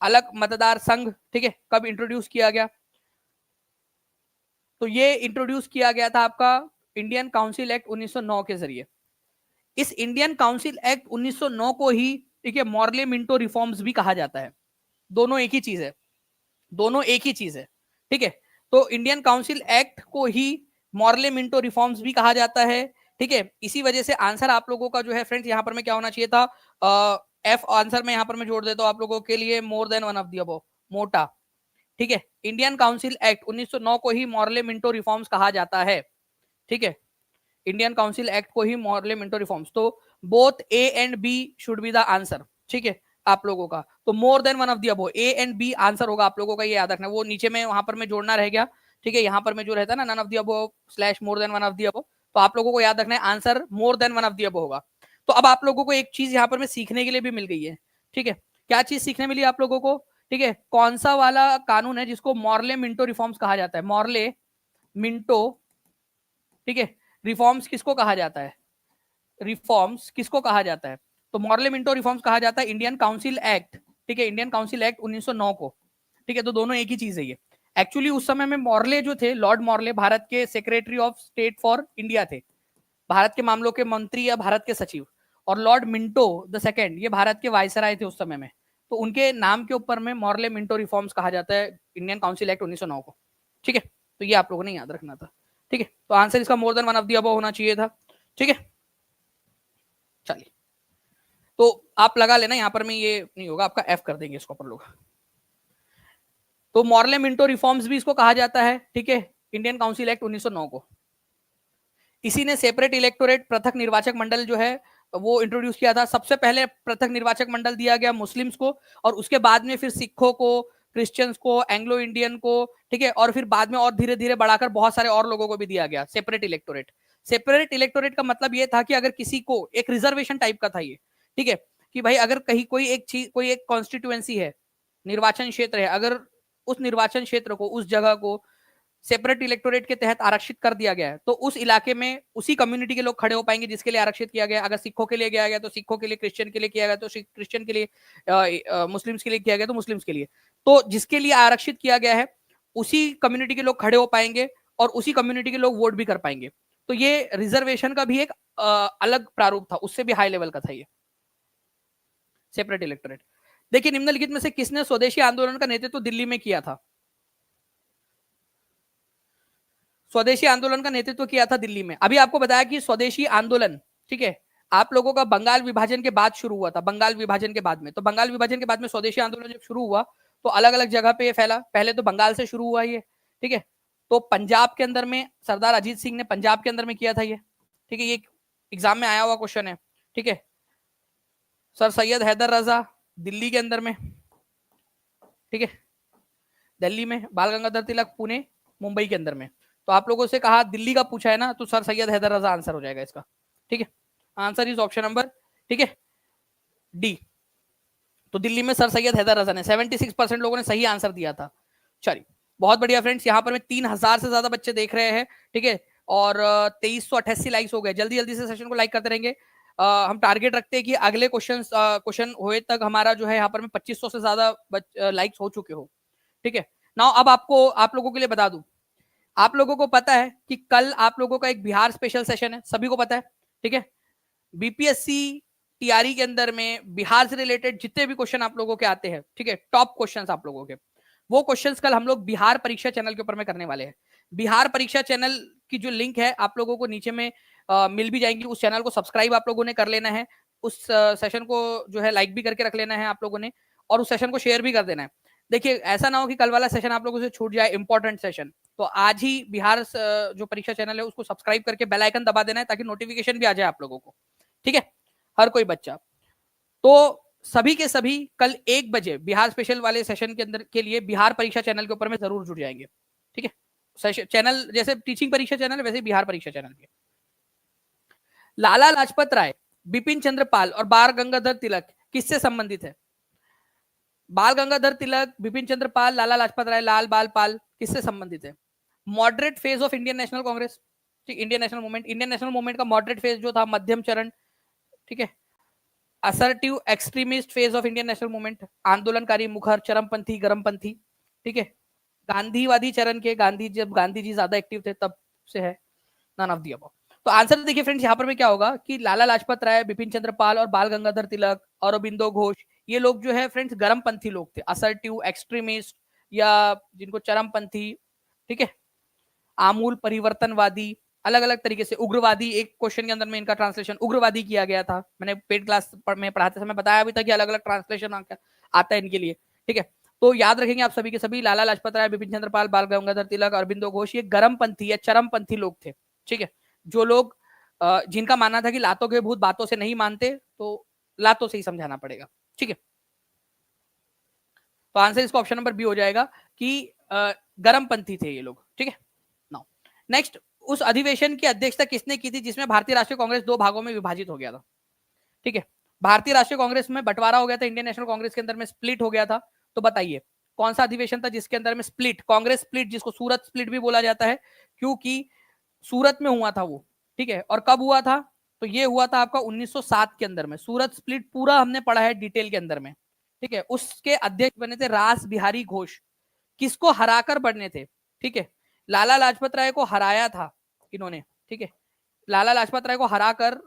अलग मतदार संघ। ठीक है, कब इंट्रोड्यूस किया गया? तो ये इंट्रोड्यूस किया गया था आपका इंडियन काउंसिल एक्ट 1909 के जरिए। इस इंडियन काउंसिल एक्ट 1909 को ही ठीक है मॉर्ले मिंटो रिफॉर्म्स भी कहा जाता है। दोनों एक ही चीज है, दोनों एक ही चीज है। ठीक है, तो इंडियन काउंसिल एक्ट को ही मॉर्ले मिंटो रिफॉर्म्स भी कहा जाता है। ठीक है, इसी वजह से आंसर आप लोगों का जो है फ्रेंड्स यहाँ पर में क्या होना चाहिए था? एफ आंसर में यहाँ पर मैं जोड़ देता हूँ आप लोगों के लिए, मोर than one of the above, मोटा। ठीक है, इंडियन काउंसिल एक्ट 1909 को ही मॉर्ले मिंटो रिफॉर्म्स कहा जाता है। ठीक है, इंडियन काउंसिल एक्ट को ही मॉर्ले मिंटो रिफॉर्म्स। तो both A and B should be the answer. ठीक है, आप लोगों का तो more than one of the above, A and B answer होगा आप लोगों का, ये याद रखना। वो नीचे में वहां पर में जोड़ना रह गया। ठीक है, यहाँ पर में जो रहता है ना none of the above slash more than one of the above, तो आप लोगों को याद रखना है answer more than one of the above होगा। तो अब आप लोगों को एक चीज यहाँ पर में सीखने के लिए भी मिल गई है। ठीक है, क्या चीज सीखने मिली आप लोगों को? ठीक है, कौन सा वाला कानून है जिसको मॉर्ले मिंटो रिफॉर्म्स कहा जाता है? मॉर्ले मिंटो, ठीक है, रिफॉर्म्स किसको कहा जाता है? रिफॉर्म्स किसको कहा जाता है? तो मॉर्ले मिंटो रिफॉर्म्स कहा जाता है इंडियन काउंसिल एक्ट। ठीक है, इंडियन काउंसिल एक्ट 1909 को। ठीक है, तो दोनों एक ही चीज है ये। एक्चुअली उस समय में मॉर्ले जो थे, लॉर्ड मॉर्ले भारत के secretary of state for India थे, भारत के मामलों के मंत्री या भारत के सचिव। और लॉर्ड मिंटो द सेकेंड ये भारत के वायसराय थे उस समय में, तो उनके नाम के ऊपर में मॉर्ले मिंटो रिफॉर्म्स कहा जाता है इंडियन काउंसिल एक्ट 1909 को। ठीक है, तो ये आप लोगों ने याद रखना था। ठीक है, तो आंसर इसका मोर than one of the above होना चाहिए था। ठीक है, चलिए, तो आप लगा लेना, यहाँ पर में ये नहीं होगा आपका, एफ कर देंगे इसको अपन लोग। तो मॉर्ले मिंटो रिफॉर्म्स भी इसको कहा जाता है। ठीक है, इंडियन काउंसिल एक्ट 1909 को। इसी ने सेपरेट इलेक्टोरेट पृथक निर्वाचक मंडल जो है वो इंट्रोड्यूस किया था। सबसे पहले पृथक निर्वाचक मंडल दिया गया मुस्लिम्स को, और उसके बाद में फिर सिखों को, क्रिश्चियंस को, एंग्लो इंडियन को। ठीक है, और फिर बाद में और धीरे धीरे बढ़ाकर बहुत सारे और लोगों को भी दिया गया सेपरेट इलेक्टोरेट। सेपरेट इलेक्टोरेट का मतलब ये था कि अगर किसी को एक रिजर्वेशन टाइप का था ये। ठीक है, कि भाई अगर कहीं कोई एक चीज, कोई एक कॉन्स्टिट्यूएंसी है, निर्वाचन क्षेत्र है, अगर उस निर्वाचन क्षेत्र को, उस जगह को सेपरेट इलेक्टोरेट के तहत आरक्षित कर दिया गया है, तो उस इलाके में उसी कम्युनिटी के लोग खड़े हो पाएंगे जिसके लिए आरक्षित किया गया। अगर सिखों के लिए किया गया तो सिखों के लिए, क्रिश्चियन के लिए किया गया तो क्रिश्चियन के लिए, मुस्लिम्स के लिए किया गया तो मुस्लिम्स के लिए। तो जिसके लिए आरक्षित किया गया है उसी कम्युनिटी के लोग खड़े हो पाएंगे और उसी कम्युनिटी के लोग वोट भी कर पाएंगे। तो ये रिजर्वेशन का भी एक अलग प्रारूप था, उससे भी हाई लेवल का था ये सेपरेट इलेक्टोरेट। देखिए निम्नलिखित में से किसने स्वदेशी आंदोलन का नेतृत्व दिल्ली में किया था? स्वदेशी आंदोलन का नेतृत्व किया था दिल्ली में। अभी आपको बताया कि स्वदेशी आंदोलन, ठीक है, आप लोगों का बंगाल विभाजन के बाद शुरू हुआ था, बंगाल विभाजन के बाद में। तो बंगाल विभाजन के बाद में स्वदेशी आंदोलन जब शुरू हुआ तो अलग अलग जगह पे ये फैला। पहले तो बंगाल से शुरू हुआ ये, ठीक है। तो पंजाब के अंदर में सरदार अजीत सिंह ने पंजाब के अंदर में किया था ये, ठीक है। ये एग्जाम में आया हुआ क्वेश्चन है, ठीक है। सर सैयद हैदर रजा दिल्ली के अंदर में, ठीक है, दिल्ली में। बाल गंगाधर तिलक पुणे मुंबई के अंदर में। तो आप लोगों से कहा दिल्ली का पूछा है ना, तो सर सैयद हैदर रजा आंसर हो जाएगा इसका, ठीक है। आंसर इज ऑप्शन नंबर, ठीक है, डी। तो दिल्ली में सर सैयद हैदर रजा ने 76% लोगों ने सही आंसर दिया था। चलिए बहुत बढ़िया फ्रेंड्स, यहाँ पर में 3000 से ज्यादा बच्चे देख रहे हैं, ठीक है। और 2388 लाइक्स हो गए। जल्दी जल्दी से सेशन को लाइक करते रहेंगे। हम टारगेट रखते हैं कि अगले क्वेश्चन होए तक हमारा जो है यहाँ पर में 2500 से ज्यादा लाइक्स हो चुके हो, ठीक है। नाउ अब आपको आप लोगों के लिए बता दूं, आप लोगों को पता है कि कल आप लोगों का एक बिहार स्पेशल सेशन है, सभी को पता है, ठीक है। बीपीएससी टीआरई के अंदर में बिहार से रिलेटेड जितने भी क्वेश्चन आप लोगों के आते हैं, ठीक है, टॉप क्वेश्चंस आप लोगों के, वो क्वेश्चंस कल हम लोग बिहार परीक्षा चैनल के ऊपर में करने वाले हैं। बिहार परीक्षा चैनल की जो लिंक है आप लोगों को नीचे में मिल भी जाएंगी। उस चैनल को सब्सक्राइब आप लोगों ने कर लेना है, उस सेशन को जो है लाइक भी करके रख लेना है आप लोगों ने, और उस सेशन को शेयर भी कर देना है। देखिए ऐसा ना हो कि कल वाला सेशन आप लोगों से छूट जाए, इंपॉर्टेंट सेशन। तो आज ही बिहार जो परीक्षा चैनल है उसको सब्सक्राइब करके बेल आइकन दबा देना है ताकि नोटिफिकेशन भी आ जाए आप लोगों को, ठीक है, हर कोई बच्चा। तो सभी के सभी कल 1 बजे बिहार स्पेशल वाले सेशन के अंदर के लिए बिहार परीक्षा चैनल के ऊपर में जरूर जुड़ जाएंगे, ठीक है। चैनल जैसे टीचिंग परीक्षा चैनल वैसे बिहार परीक्षा चैनल भी। लाला लाजपत राय, बिपिन चंद्र पाल और बाल गंगाधर तिलक किससे संबंधित है? बाल गंगाधर तिलक, बिपिन चंद्र पाल, लाला लाजपत राय, लाल बाल पाल किससे संबंधित है? Moderate phase of Indian National Congress, ठीक, Indian national movement. Indian national movement का मॉडरेट फेज जो था, मध्यम चरण, ठीक है। Assertive extremist phase of Indian national movement, आंदोलनकारी, मुखर, चरमपंथी, गरमपंथी, ठीक है। गांधीवादी चरण के, गांधी जब गांधी जी ज्यादा एक्टिव थे तब से है, नन ऑफ द अबव। तो आंसर देखिए फ्रेंड्स यहाँ पर में क्या होगा कि लाला लाजपत राय, बिपिन चंद्र पाल और बाल गंगाधर तिलक, अरबिंदो घोष, ये लोग जो है फ्रेंड्स गरमपंथी लोग थे, असर्टिव एक्सट्रीमिस्ट या जिनको चरमपंथी, ठीक है, आमूल परिवर्तनवादी, अलग अलग तरीके से, उग्रवादी, एक क्वेश्चन के अंदर में इनका ट्रांसलेशन उग्रवादी किया गया था। मैंने पेड क्लास में पढ़ाते समय बताया भी था कि अलग अलग ट्रांसलेशन आता है इनके लिए, ठीक है। तो याद रखेंगे आप सभी के सभी, लाला लाजपत राय, बिपिन चंद्र पाल, बाल गंगाधर तिलक, अरबिंदो घोष, ये गरमपंथी या चरमपंथी लोग थे, ठीक है। जो लोग जिनका मानना था कि लातों के भूत बातों से नहीं मानते, तो लातों से ही समझाना पड़ेगा, ठीक है। तो आंसर इसका ऑप्शन नंबर बी हो जाएगा कि गरमपंथी थे ये लोग, ठीक है। नाउ नेक्स्ट, उस अधिवेशन की अध्यक्षता किसने की थी जिसमें भारतीय राष्ट्रीय कांग्रेस 2 भागों में विभाजित हो गया था, ठीक है। भारतीय राष्ट्रीय कांग्रेस में बंटवारा हो गया था, इंडियन नेशनल कांग्रेस के अंदर में स्प्लिट हो गया था। तो बताइए कौन सा अधिवेशन था जिसके अंदर में स्प्लिट, कांग्रेस स्प्लिट, जिसको सूरत स्प्लिट भी बोला जाता है, क्योंकि सूरत में हुआ था वो, ठीक है। और कब हुआ था? तो ये हुआ था आपका 1907 के अंदर में। सूरत स्प्लिट पूरा हमने पढ़ा है डिटेल के अंदर में, ठीक है। उसके अध्यक्ष बने थे रास बिहारी घोष। किसको हराकर बने थे? ठीक है, लाला लाजपत राय को हराया था इन्होंने, ठीक है। लाला लाजपत राय को हराकर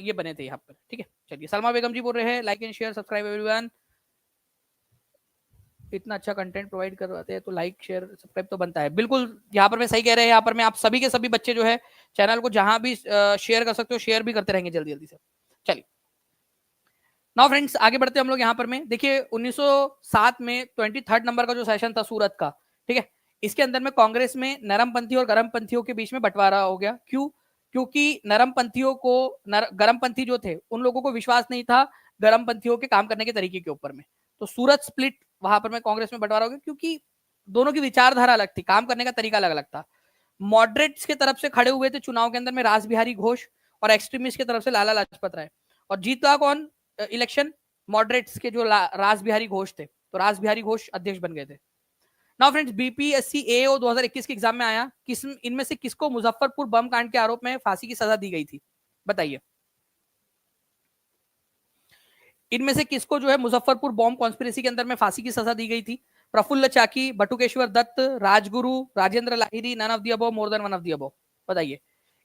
ये बने थे यहाँ पर, ठीक है। चलिए सलमा बेगम जी बोल रहे हैं like and share subscribe everyone. इतना अच्छा कंटेंट प्रोवाइड करवाते हैं तो लाइक शेयर सब्सक्राइब तो बनता है, बिल्कुल। यहाँ पर मैं सही कह रहे हैं, यहाँ पर मैं आप सभी के सभी बच्चे जो है चैनल को जहां भी शेयर कर सकते हो, शेयर भी करते रहेंगे जल्दी जल्दी से। चलिए नाउ फ्रेंड्स आगे बढ़ते हैं हम लोग। यहाँ पर में देखिए 1907 में 23rd नंबर का जो सेशन था सूरत का, ठीक है, इसके अंदर में कांग्रेस में नरमपंथी और गरमपंथियों के बीच में बंटवारा हो गया। क्यों? क्योंकि नरमपंथियों को गरमपंथी जो थे उन लोगों को विश्वास नहीं था गरमपंथियों के काम करने के तरीके के ऊपर में। तो सूरत स्प्लिट वहां पर में कांग्रेस में बंटवारा हो गया, क्योंकि दोनों की विचारधारा अलग थी, काम करने का तरीका अलग अलग था। मॉडरेट्स की तरफ से खड़े हुए थे चुनाव के अंदर में रास बिहारी घोष, और एक्सट्रीमिस्ट की तरफ से लाला लाजपत राय। और जीता कौन इलेक्शन? मॉडरेट्स के जो रास बिहारी घोष थे, तो रास बिहारी घोष अध्यक्ष बन गए थे। नाउ फ्रेंड्स बीपीएससी एओ 2021 के एग्जाम में आया, किस इनमें से किसको मुजफ्फरपुर बम कांड के आरोप में फांसी की सजा दी गई थी? बताइए इनमें से किसको जो है मुजफ्फरपुर बॉम्ब कॉन्स्पिरेसी के अंदर में फांसी की सजा दी गई थी? Prafulla Chaki, Batukeshwar Dutt, Rajguru, Rajendra Lahiri, none of the above, more than one of the above. बताइए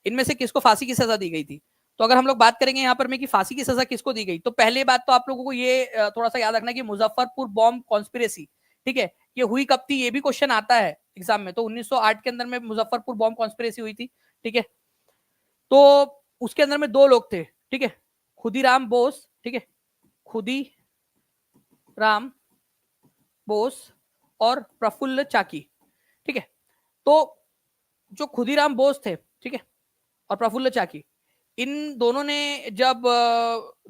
इनमें से किसको फांसी की सजा दी गई थी? तो अगर हम लोग बात करेंगे यहाँ पर में कि फांसी की सजा किसको दी गई, तो पहले बात तो आप लोगों को ये थोड़ा सा याद रखना कि मुजफ्फरपुर बॉम्ब कॉन्स्पिरेसी, ठीक है, ये हुई कब थी, ये भी क्वेश्चन आता है एग्जाम में। तो 1908 के अंदर में मुजफ्फरपुर बॉम्ब कॉन्स्पिरेसी हुई थी, ठीक है। तो उसके अंदर में दो लोग थे, ठीक है, खुदीराम बोस, ठीक है, खुदीराम बोस और प्रफुल्ल चाकी, ठीक है। तो जो खुदीराम बोस थे, ठीक है, और प्रफुल्ल चाकी, इन दोनों ने जब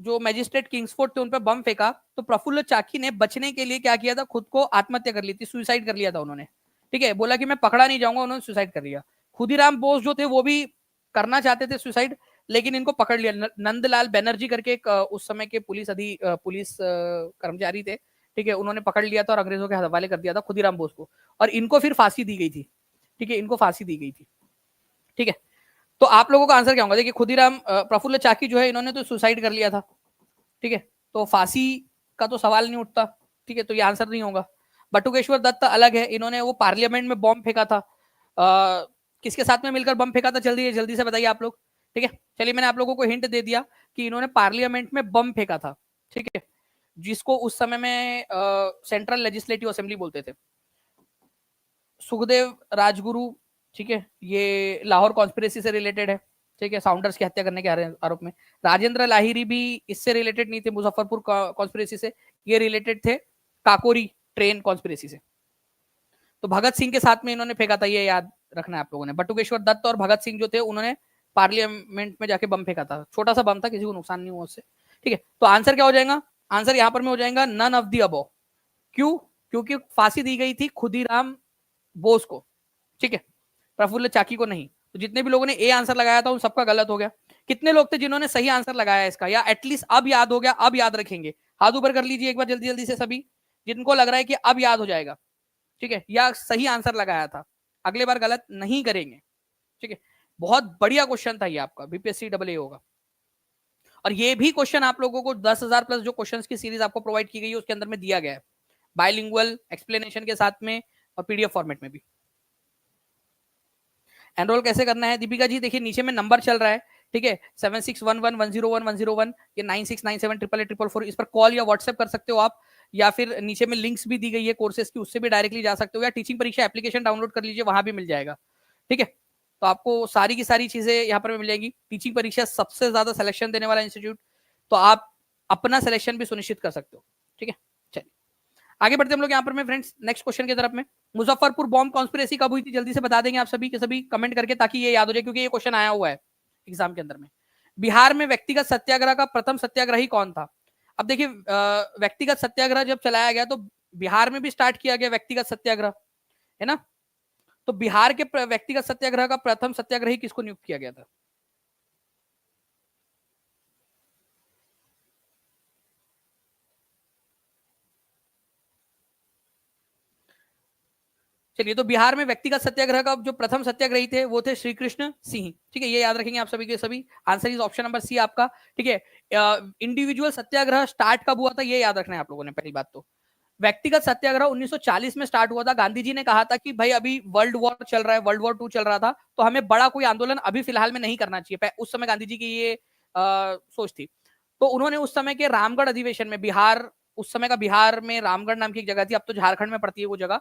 जो मैजिस्ट्रेट किंग्सफोर्ड थे उन पर बम फेंका, तो प्रफुल्ल चाकी ने बचने के लिए क्या किया था, खुद को आत्महत्या कर ली थी, सुसाइड कर लिया था उन्होंने, ठीक है। बोला कि मैं पकड़ा नहीं जाऊंगा, उन्होंने सुसाइड कर लिया। खुदीराम बोस जो थे वो भी करना चाहते थे सुसाइड, लेकिन इनको पकड़ लिया। नंदलाल बनर्जी करके एक उस समय के पुलिस कर्मचारी थे, ठीक है, उन्होंने पकड़ लिया था और अंग्रेजों के हवाले कर दिया था खुदीराम बोस को, और इनको फिर फांसी दी गई थी, ठीक है, इनको फांसी दी गई थी, ठीक है। तो आप लोगों का आंसर क्या होगा? देखिए खुदीराम प्रफुल्ल चाकी जो है इन्होंने तो सुसाइड कर लिया था, ठीक है, तो फांसी का तो सवाल नहीं उठता, ठीक है, तो ये आंसर नहीं होगा। बटुकेश्वर दत्त अलग है, इन्होंने वो पार्लियामेंट में बॉम्ब फेंका था। किसके साथ में मिलकर बम फेंका था, जल्दी से बताइए आप लोग, ठीक है। चलिए मैंने आप लोगों को हिंट दे दिया कि इन्होंने पार्लियामेंट में बम फेंका था, ठीक है, जिसको उस समय में सेंट्रल लेजिस्लेटिव असेंबली बोलते थे। सुखदेव राजगुरु, ठीक है, ये लाहौर कॉन्स्पिरेसी से रिलेटेड है, ठीक है, साउंडर्स की हत्या करने के आरोप में। राजेंद्र लाहिरी भी इससे रिलेटेड नहीं थे, मुजफ्फरपुर कॉन्स्पिरेसी से, ये रिलेटेड थे काकोरी ट्रेन कॉन्स्पिरेसी से। तो भगत सिंह के साथ में इन्होंने फेंका था, ये याद रखना है आप लोगों ने। बटुकेश्वर दत्त और भगत सिंह जो थे उन्होंने पार्लियामेंट में जाके बम फेंका था, छोटा सा बम था, किसी को नुकसान नहीं हुआ उससे, ठीक है। तो आंसर क्या हो जाएगा? आंसर यहाँ पर में हो जाएगा नन ऑफ दी अबव। क्यों? क्योंकि फांसी दी गई थी खुदीराम बोस को, ठीक है, प्रफुल्ल चाकी को नहीं। तो जितने भी लोगों ने ए आंसर लगाया था उन सबका गलत हो गया। कितने लोग थे जिन्होंने सही आंसर लगाया इसका, या एटलीस्ट अब याद हो गया, अब याद रखेंगे? हाथ ऊपर कर लीजिए एक बार जल्दी जल्दी से सभी, जिनको लग रहा है कि अब याद हो जाएगा, ठीक है, या सही आंसर लगाया था, अगले बार गलत नहीं करेंगे, ठीक है। बहुत बढ़िया क्वेश्चन था ये आपका, बीपीएससी डबल ए होगा। और ये भी क्वेश्चन आप लोगों को 10,000 प्लस जो क्वेश्चंस की सीरीज आपको प्रोवाइड की गई है उसके अंदर में दिया गया है, बाइलिंगुअल एक्सप्लेनेशन के साथ में और पीडीएफ फॉर्मेट में भी। एनरोल कैसे करना है दीपिका जी? देखिए नीचे में नंबर चल रहा है, ठीक है, 7611101101, ये 9697884444, इस पर कॉल या व्हाट्सएप कर सकते हो आप, या फिर नीचे में लिंक्स भी दी गई है कोर्सेज की, उससे भी डायरेक्टली जा सकते हो, या टीचिंग परीक्षा एप्लीकेशन डाउनलोड कर लीजिए, वहां भी मिल जाएगा, ठीक है। तो आपको सारी की सारी चीजें यहाँ पर मिल जाएगी। टीचिंग परीक्षा सबसे ज्यादा सिलेक्शन देने वाला इंस्टीट्यूट, तो आप अपना सिलेक्शन भी सुनिश्चित कर सकते हो, ठीक है। चलिए आगे बढ़ते हम लोग यहाँ पर में फ्रेंड्स नेक्स्ट क्वेश्चन की तरफ में। मुजफ्फरपुर बॉम्ब कॉन्स्पिरेसी कब हुई थी, जल्दी से बता देंगे आप सभी के सभी कमेंट करके, ताकि ये याद हो जाए, क्योंकि ये क्वेश्चन आया हुआ है एग्जाम के अंदर में। बिहार में व्यक्तिगत सत्याग्रह का प्रथम सत्याग्रही कौन था? अब देखिए व्यक्तिगत सत्याग्रह जब चलाया गया तो बिहार में भी स्टार्ट किया गया व्यक्तिगत सत्याग्रह, है ना। तो बिहार के व्यक्तिगत सत्याग्रह का प्रथम सत्याग्रही किसको नियुक्त किया गया था? चलिए, तो बिहार में व्यक्तिगत सत्याग्रह का जो प्रथम सत्याग्रही थे वो थे श्री कृष्ण सिंह, ठीक है, ये याद रखेंगे आप सभी के सभी। Answer is option number C आपका, ठीक है। इंडिविजुअल सत्याग्रह स्टार्ट कब हुआ था ये याद रखना है आप लोगों ने। पहली बात तो व्यक्तिगत सत्याग्रह 1940 में स्टार्ट हुआ था। गांधी जी ने कहा था कि भाई अभी वर्ल्ड वॉर चल रहा है, वर्ल्ड वॉर 2 चल रहा था, तो हमें बड़ा कोई आंदोलन अभी फिलहाल में नहीं करना चाहिए। उस समय गांधी जी की ये सोच थी। तो उन्होंने उस समय के रामगढ़ अधिवेशन में, बिहार उस समय का बिहार में रामगढ़ नाम की एक जगह थी, अब तो झारखंड में पड़ती है वो जगह,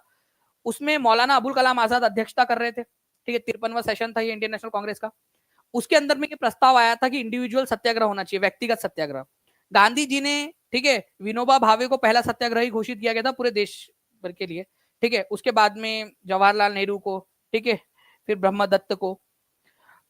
उसमें मौलाना अबुल कलाम आजाद अध्यक्षता कर रहे थे, ठीक है, 53वां सेशन था ये इंडियन नेशनल कांग्रेस का। उसके अंदर में ये प्रस्ताव आया था कि इंडिविजुअल सत्याग्रह होना चाहिए, व्यक्तिगत सत्याग्रह। गांधी जी ने, ठीक है, विनोबा भावे को पहला सत्याग्रही घोषित किया गया था पूरे देश भर के लिए, ठीक है। उसके बाद में जवाहरलाल नेहरू को, ठीक है, फिर ब्रह्म दत्त को।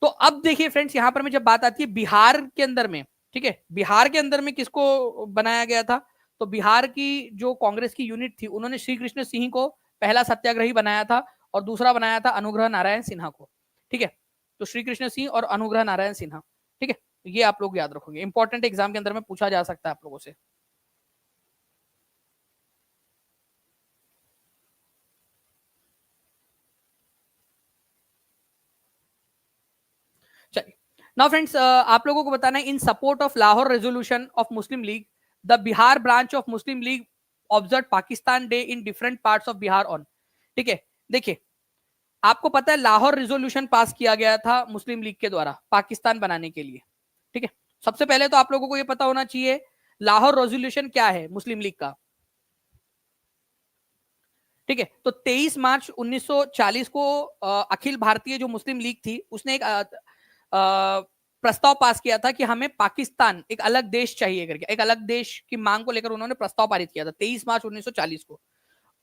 तो अब देखिए फ्रेंड्स यहाँ पर में जब बात आती है बिहार के अंदर में, ठीक है, बिहार के अंदर में किसको बनाया गया था? तो बिहार की जो कांग्रेस की यूनिट थी उन्होंने श्री कृष्ण सिंह को पहला सत्याग्रही बनाया था, और दूसरा बनाया था अनुग्रह नारायण सिन्हा को, ठीक है। तो श्री कृष्ण सिंह और अनुग्रह नारायण सिन्हा, ठीक है, ये आप लोग याद रखोगे, इंपॉर्टेंट एग्जाम के अंदर में पूछा जा सकता है आप लोगों से। चलिए नाउ फ्रेंड्स आप लोगों को बताना है, इन support of Lahore resolution of Muslim league the Bihar branch of Muslim league observe Pakistan day in different parts of Bihar on. ठीक है, देखिए आपको पता है लाहौर रिजोल्यूशन पास किया गया था मुस्लिम लीग के द्वारा पाकिस्तान बनाने के लिए। ठीक है, सबसे पहले तो आप लोगों को यह पता होना चाहिए लाहौर रेजोल्यूशन क्या है मुस्लिम लीग का। ठीक है, तो 23 मार्च 1940 को अखिल भारतीय जो मुस्लिम लीग थी उसने एक प्रस्ताव पास किया था कि हमें पाकिस्तान एक अलग देश चाहिए करके, एक अलग देश की मांग को लेकर उन्होंने प्रस्ताव पारित किया था 23 मार्च 1940 को।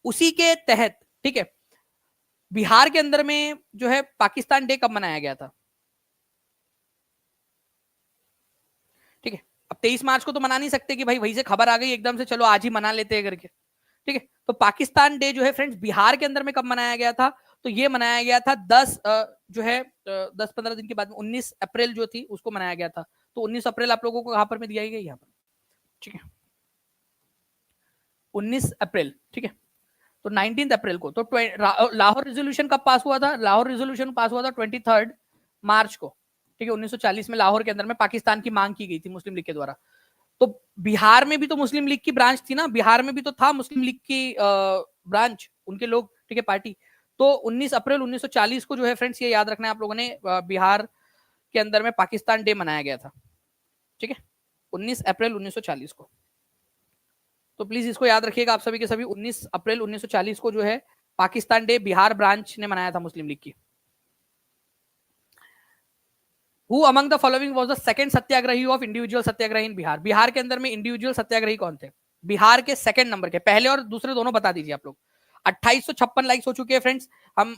उसी के तहत ठीक है बिहार के अंदर में जो है पाकिस्तान डे कब मनाया गया था? ठीक है, अब 23 मार्च को तो मना नहीं सकते कि भाई वहीं से खबर आ गई एकदम से चलो आज ही मना लेते हैं करके। ठीक है, तो पाकिस्तान डे जो है फ्रेंड्स बिहार के अंदर में कब मनाया गया था? तो ये मनाया गया था 10-15 दिन के बाद में 19 अप्रैल जो थी उसको मनाया गया था। तो 19 अप्रैल आप लोगों को यहाँ पर में दिया गया यहाँ पर। ठीक है, 19 अप्रैल। ठीक है, तो 19 अप्रैल को तो लाहौर रेजोल्यूशन कब पास हुआ था? लाहौर रेजोल्यूशन पास हुआ था 23 मार्च को। ठीक है, 1940 में लाहौर के अंदर में पाकिस्तान की मांग की गई थी मुस्लिम लीग के द्वारा। तो बिहार में भी तो मुस्लिम लीग की ब्रांच थी ना, बिहार में भी तो था मुस्लिम लीग की ब्रांच, उनके लोग। ठीक है, पार्टी। तो 19 अप्रैल 1940 को जो है फ्रेंड्स ये याद रखना है आप लोगों ने बिहार के अंदर में पाकिस्तान डे मनाया गया था। ठीक है, 19 अप्रैल 1940 को। तो प्लीज इसको याद रखिएगा आप सभी के सभी, 19 अप्रैल 1940 को जो है पाकिस्तान डे बिहार ब्रांच ने मनाया था मुस्लिम लीग की। Who among the following was the second satyagrahi of individual satyagrahi in Bihar? Bihar के अंदर में इंडिविजुअल सत्याग्रही कौन थे बिहार के सेकंड नंबर के? पहले और दूसरे दोनों बता दीजिए आप लोग। 2856 लाइक्स हो चुके हैं फ्रेंड्स। हम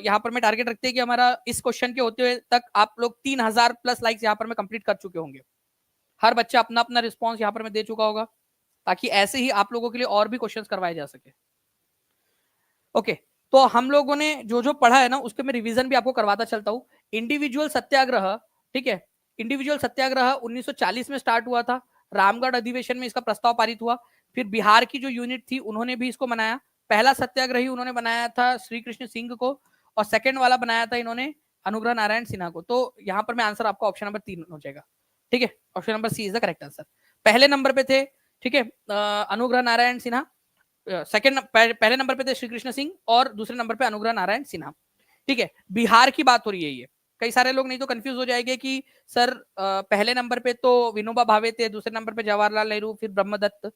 यहाँ पर मैं टारगेट रखते हैं कि हमारा इस क्वेश्चन के होते हुए तक आप लोग 3000 प्लस लाइक्स यहाँ पर मैं कंप्लीट कर चुके होंगे। हर बच्चा अपना अपना रिस्पॉन्स यहाँ पर मैं दे चुका होगा, ताकि ऐसे ही आप लोगों के लिए और भी क्वेश्चन करवाए जा सके। ओके, तो हम लोगों ने जो जो पढ़ा है ना उसके मैं रिवीजन भी आपको करवाता चलता हूँ। इंडिविजुअल सत्याग्रह, ठीक है, इंडिविजुअल सत्याग्रह 1940 में स्टार्ट हुआ था। रामगढ़ अधिवेशन में इसका प्रस्ताव पारित हुआ। फिर बिहार की जो यूनिट थी उन्होंने भी इसको मनाया। पहला सत्याग्रही उन्होंने बनाया था श्री कृष्ण सिंह को, और सेकंड वाला बनाया था इन्होंने अनुग्रह नारायण सिन्हा को। तो यहाँ पर मैं आंसर आपका ऑप्शन नंबर 3 हो जाएगा। ठीक है, option number C is the correct answer. पहले नंबर पे थे ठीक है अनुग्रह नारायण सिन्हा, सेकंड पहले नंबर पे थे श्री कृष्ण सिंह, और दूसरे नंबर पे अनुग्रह नारायण सिन्हा। ठीक है, बिहार की बात हो रही है ये। कई सारे लोग नहीं तो कंफ्यूज हो जाएंगे कि सर पहले नंबर पे तो विनोबा भावे थे, दूसरे नंबर पे जवाहरलाल नेहरू, फिर ब्रह्मदत्त।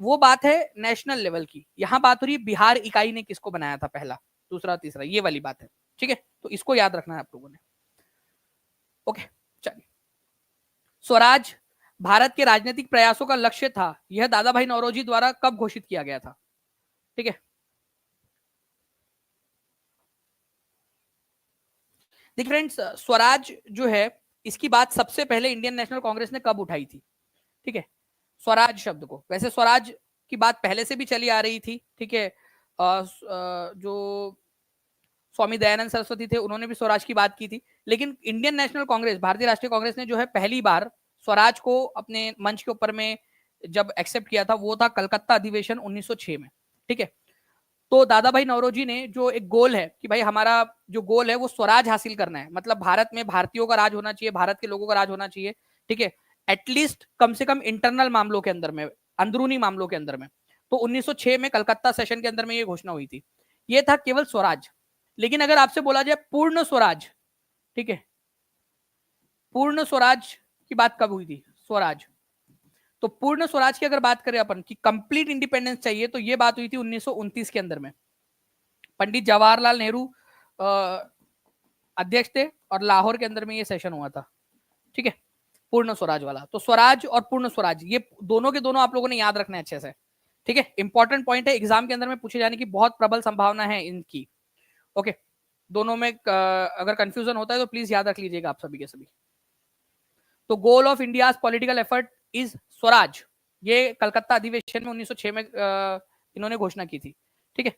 वो बात है नेशनल लेवल की, यहाँ बात हो रही है बिहार इकाई ने किसको बनाया था पहला दूसरा तीसरा, ये वाली बात है। ठीक है, तो इसको याद रखना है आप लोगों ने। ओके, चलिए। स्वराज भारत के राजनीतिक प्रयासों का लक्ष्य था, यह दादा भाई नौरोजी द्वारा कब घोषित किया गया था? ठीक है, देखिए फ्रेंड्स, स्वराज जो है इसकी बात सबसे पहले इंडियन नेशनल कांग्रेस ने कब उठाई थी? ठीक है, स्वराज शब्द को। वैसे स्वराज की बात पहले से भी चली आ रही थी। ठीक है, जो स्वामी दयानंद सरस्वती थे उन्होंने भी स्वराज की बात की थी, लेकिन इंडियन नेशनल कांग्रेस, भारतीय राष्ट्रीय कांग्रेस ने जो है पहली बार स्वराज को अपने मंच के ऊपर में जब एक्सेप्ट किया था वो था कलकत्ता अधिवेशन 1906 में। ठीक है, तो दादा भाई नौरोजी ने जो एक गोल है कि भाई हमारा जो गोल है वो स्वराज हासिल करना है, मतलब भारत में भारतीयों का राज होना चाहिए, भारत के लोगों का राज होना चाहिए। ठीक है, एटलीस्ट कम से कम इंटरनल मामलों के अंदर में, अंदरूनी मामलों के अंदर में। तो 1906 में कलकत्ता सेशन के अंदर में ये घोषणा हुई थी। ये था केवल स्वराज। लेकिन अगर आपसे बोला जाए पूर्ण स्वराज, ठीक है, पूर्ण स्वराज की बात कब हुई थी? स्वराज, तो पूर्ण स्वराज की अगर बात करें अपन कि कंप्लीट इंडिपेंडेंस चाहिए, तो ये बात हुई थी 1929 के अंदर में। पंडित जवाहरलाल नेहरू अध्यक्ष थे और लाहौर के अंदर में ये सेशन हुआ था। ठीक है, पूर्ण स्वराज वाला। तो स्वराज और पूर्ण स्वराज ये दोनों के दोनों आप लोगों ने याद रखना है अच्छे से। ठीक है, इंपॉर्टेंट पॉइंट है, एग्जाम के अंदर में पूछे जाने की बहुत प्रबल संभावना है इनकी। ओके, दोनों में अगर कंफ्यूजन होता है तो प्लीज याद रख लीजिएगा आप सभी के सभी। तो goal of India political effort is Swaraj, ये कलकत्ता अधिवेशन में 1906 में इन्होंने घोषणा की थी। ठीक है,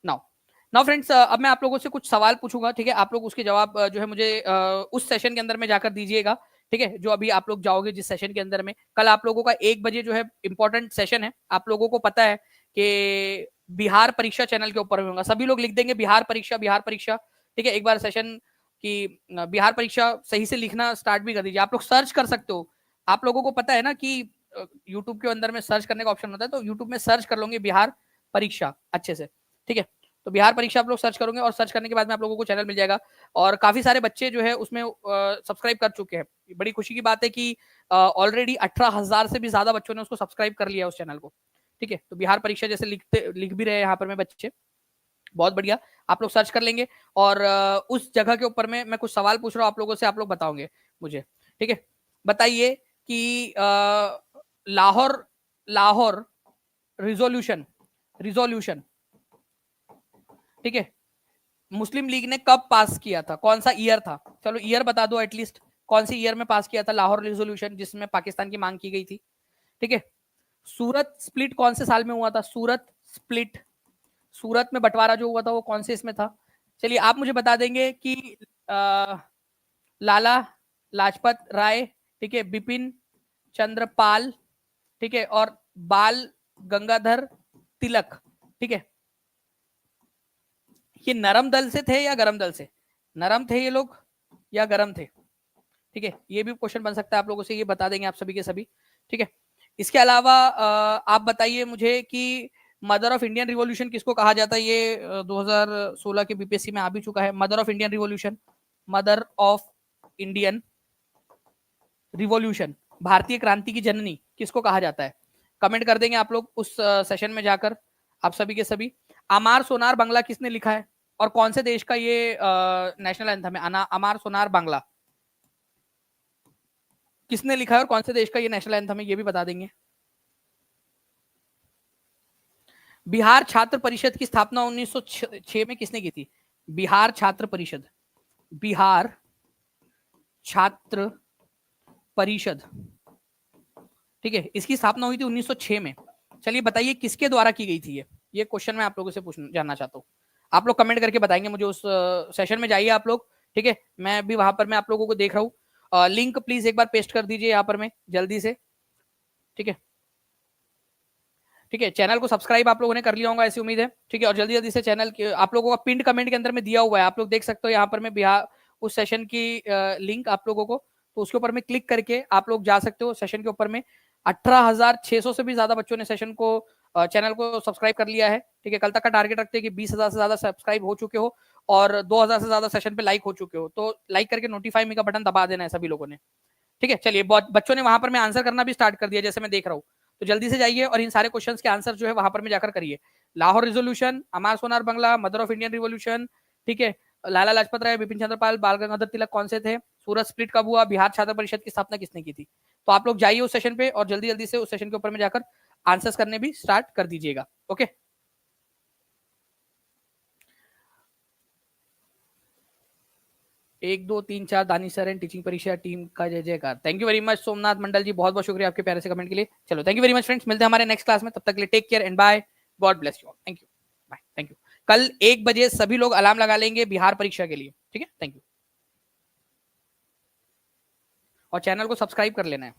नाउ नाउ फ्रेंड्स, अब मैं आप लोगों से कुछ सवाल पूछूंगा। ठीक है, आप लोग उसके जवाब जो है मुझे उस सेशन के अंदर में जाकर दीजिएगा। ठीक है, जो अभी आप लोग जाओगे जिस सेशन के अंदर में, कल आप लोगों का 1 बजे जो है इंपॉर्टेंट सेशन है। आप लोगों को पता है कि बिहार परीक्षा चैनल के ऊपर होगा, सभी लोग लिख देंगे बिहार परीक्षा बिहार परीक्षा। ठीक है, एक बार सेशन की बिहार परीक्षा सही से लिखना स्टार्ट भी कर दीजिए। आप लोग सर्च कर सकते हो, आप लोगों को पता है ना कि यूट्यूब के अंदर में सर्च करने का ऑप्शन होता है, तो यूट्यूब में सर्च कर लोगे बिहार परीक्षा अच्छे से, ठीक है। तो बिहार परीक्षा आप लोग सर्च करोगे और सर्च करने के बाद में आप लोगों को चैनल मिल जाएगा और काफी सारे बच्चे जो है उसमें सब्सक्राइब कर चुके हैं। बड़ी खुशी की बात है कि ऑलरेडी 18,000 से भी ज्यादा बच्चों ने उसको सब्सक्राइब कर लिया उस चैनल को, ठीक है। तो बिहार परीक्षा जैसे लिख भी रहे हैं यहाँ पर में बच्चे, बहुत बढ़िया। आप लोग सर्च कर लेंगे और उस जगह के ऊपर में मैं कुछ सवाल पूछ रहा हूँ आप लोगों से, आप लोग बताओगे मुझे, ठीक है। बताइए कि लाहौर लाहौर रिजोल्यूशन रिजोल्यूशन, ठीक है, मुस्लिम लीग ने कब पास किया था, कौन सा ईयर था? चलो ईयर बता दो एटलीस्ट, कौन सी ईयर में पास किया था लाहौर रिजोल्यूशन जिसमें पाकिस्तान की मांग की गई थी, ठीक है। सूरत स्प्लिट कौन से साल में हुआ था? सूरत स्प्लिट, सूरत में बंटवारा जो हुआ था वो कौन से इसमें था? चलिए आप मुझे बता देंगे कि लाला लाजपत राय, ठीक है, बिपिन चंद्रपाल, ठीक है, और बाल गंगाधर तिलक, ठीक है, ये नरम दल से थे या गरम दल से? नरम थे ये लोग या गरम थे? ठीक है, ये भी क्वेश्चन बन सकता है आप लोगों से, ये बता देंगे आप सभी के सभी, ठीक है। इसके अलावा आप बताइए मुझे कि मदर ऑफ इंडियन रिवॉल्यूशन किसको कहा जाता है? ये 2016 के बीपीएससी में आ भी चुका है। Mother of Indian revolution, mother of Indian revolution, भारतीय क्रांति की जननी किसको कहा जाता है? कमेंट कर देंगे आप लोग उस सेशन में जाकर, आप सभी के सभी। अमार सोनार बांग्ला किसने लिखा है और कौन से देश का ये नेशनल एंथम है? अमार सोनार बांग्ला किसने लिखा है और कौन से देश का ये नेशनल एंथम है, ये भी बता देंगे। बिहार छात्र परिषद की स्थापना 1906 में किसने की थी? बिहार छात्र परिषद, बिहार छात्र परिषद, ठीक है, इसकी स्थापना हुई थी 1906 में। चलिए बताइए किसके द्वारा की गई थी ये क्वेश्चन मैं आप लोगों से पूछना जानना चाहता हूँ। आप लोग कमेंट करके बताएंगे मुझे, उस सेशन में जाइए आप लोग, ठीक है। मैं भी वहां पर मैं आप लोगों को देख रहा हूँ, लिंक प्लीज एक बार पेस्ट कर दीजिए यहाँ पर मैं जल्दी से, ठीक है, ठीक है। चैनल को सब्सक्राइब आप लोगों ने कर लिया होगा ऐसी उम्मीद है, ठीक है। और जल्दी जल्दी से चैनल आप लोगों का पिंड कमेंट के अंदर में दिया हुआ है, आप लोग देख सकते हो यहाँ पर मैं बिहार उस सेशन की लिंक आप लोगों को, तो उसके ऊपर में क्लिक करके आप लोग जा सकते हो सेशन के ऊपर में। 18,600 से भी ज्यादा बच्चों ने सेशन को चैनल को सब्सक्राइब कर लिया है, ठीक है। कल तक का टारगेट रखते हैं कि 20,000 से ज्यादा सब्सक्राइब हो चुके हो और 2,000 से ज्यादा सेशन पे लाइक हो चुके हो, तो लाइक करके नोटिफाई मी का बटन दबा देना है सभी लोगों ने, ठीक है। चलिए बच्चों ने वहां पर मैं आंसर करना भी स्टार्ट कर दिया जैसे मैं देख रहा हूँ, तो जल्दी से जाइए और इन सारे क्वेश्चंस के आंसर जो है वहां पर में जाकर करिए। Lahore resolution, Amar Sonar Bangla, mother of Indian revolution, ठीक है, लाला लाजपत राय, बिपिन चंद्रपाल, बाल गंगाधर तिलक कौन से थे, सूरत स्प्लिट कब हुआ, बिहार छात्र परिषद की स्थापना किसने की थी। तो आप लोग जाइए उस सेशन पे और जल्दी जल्दी से उस सेशन के ऊपर में जाकर आंसर्स करने भी स्टार्ट कर दीजिएगा, okay. 1 2 3 4 Danish sir and teaching Pariksha team का जय जयकार। Thank you very much Somnath Mandal ji, बहुत बहुत शुक्रिया आपके प्यारे से कमेंट के लिए। चलो thank you very much friends, मिलते हैं हमारे नेक्स्ट क्लास में, तब तक के लिए take care and bye, God bless you all, thank you, bye, thank you. कल 1 बजे सभी लोग अलार्म लगा लेंगे बिहार परीक्षा के लिए, ठीक है, थैंक यू। और चैनल को सब्सक्राइब कर लेना है।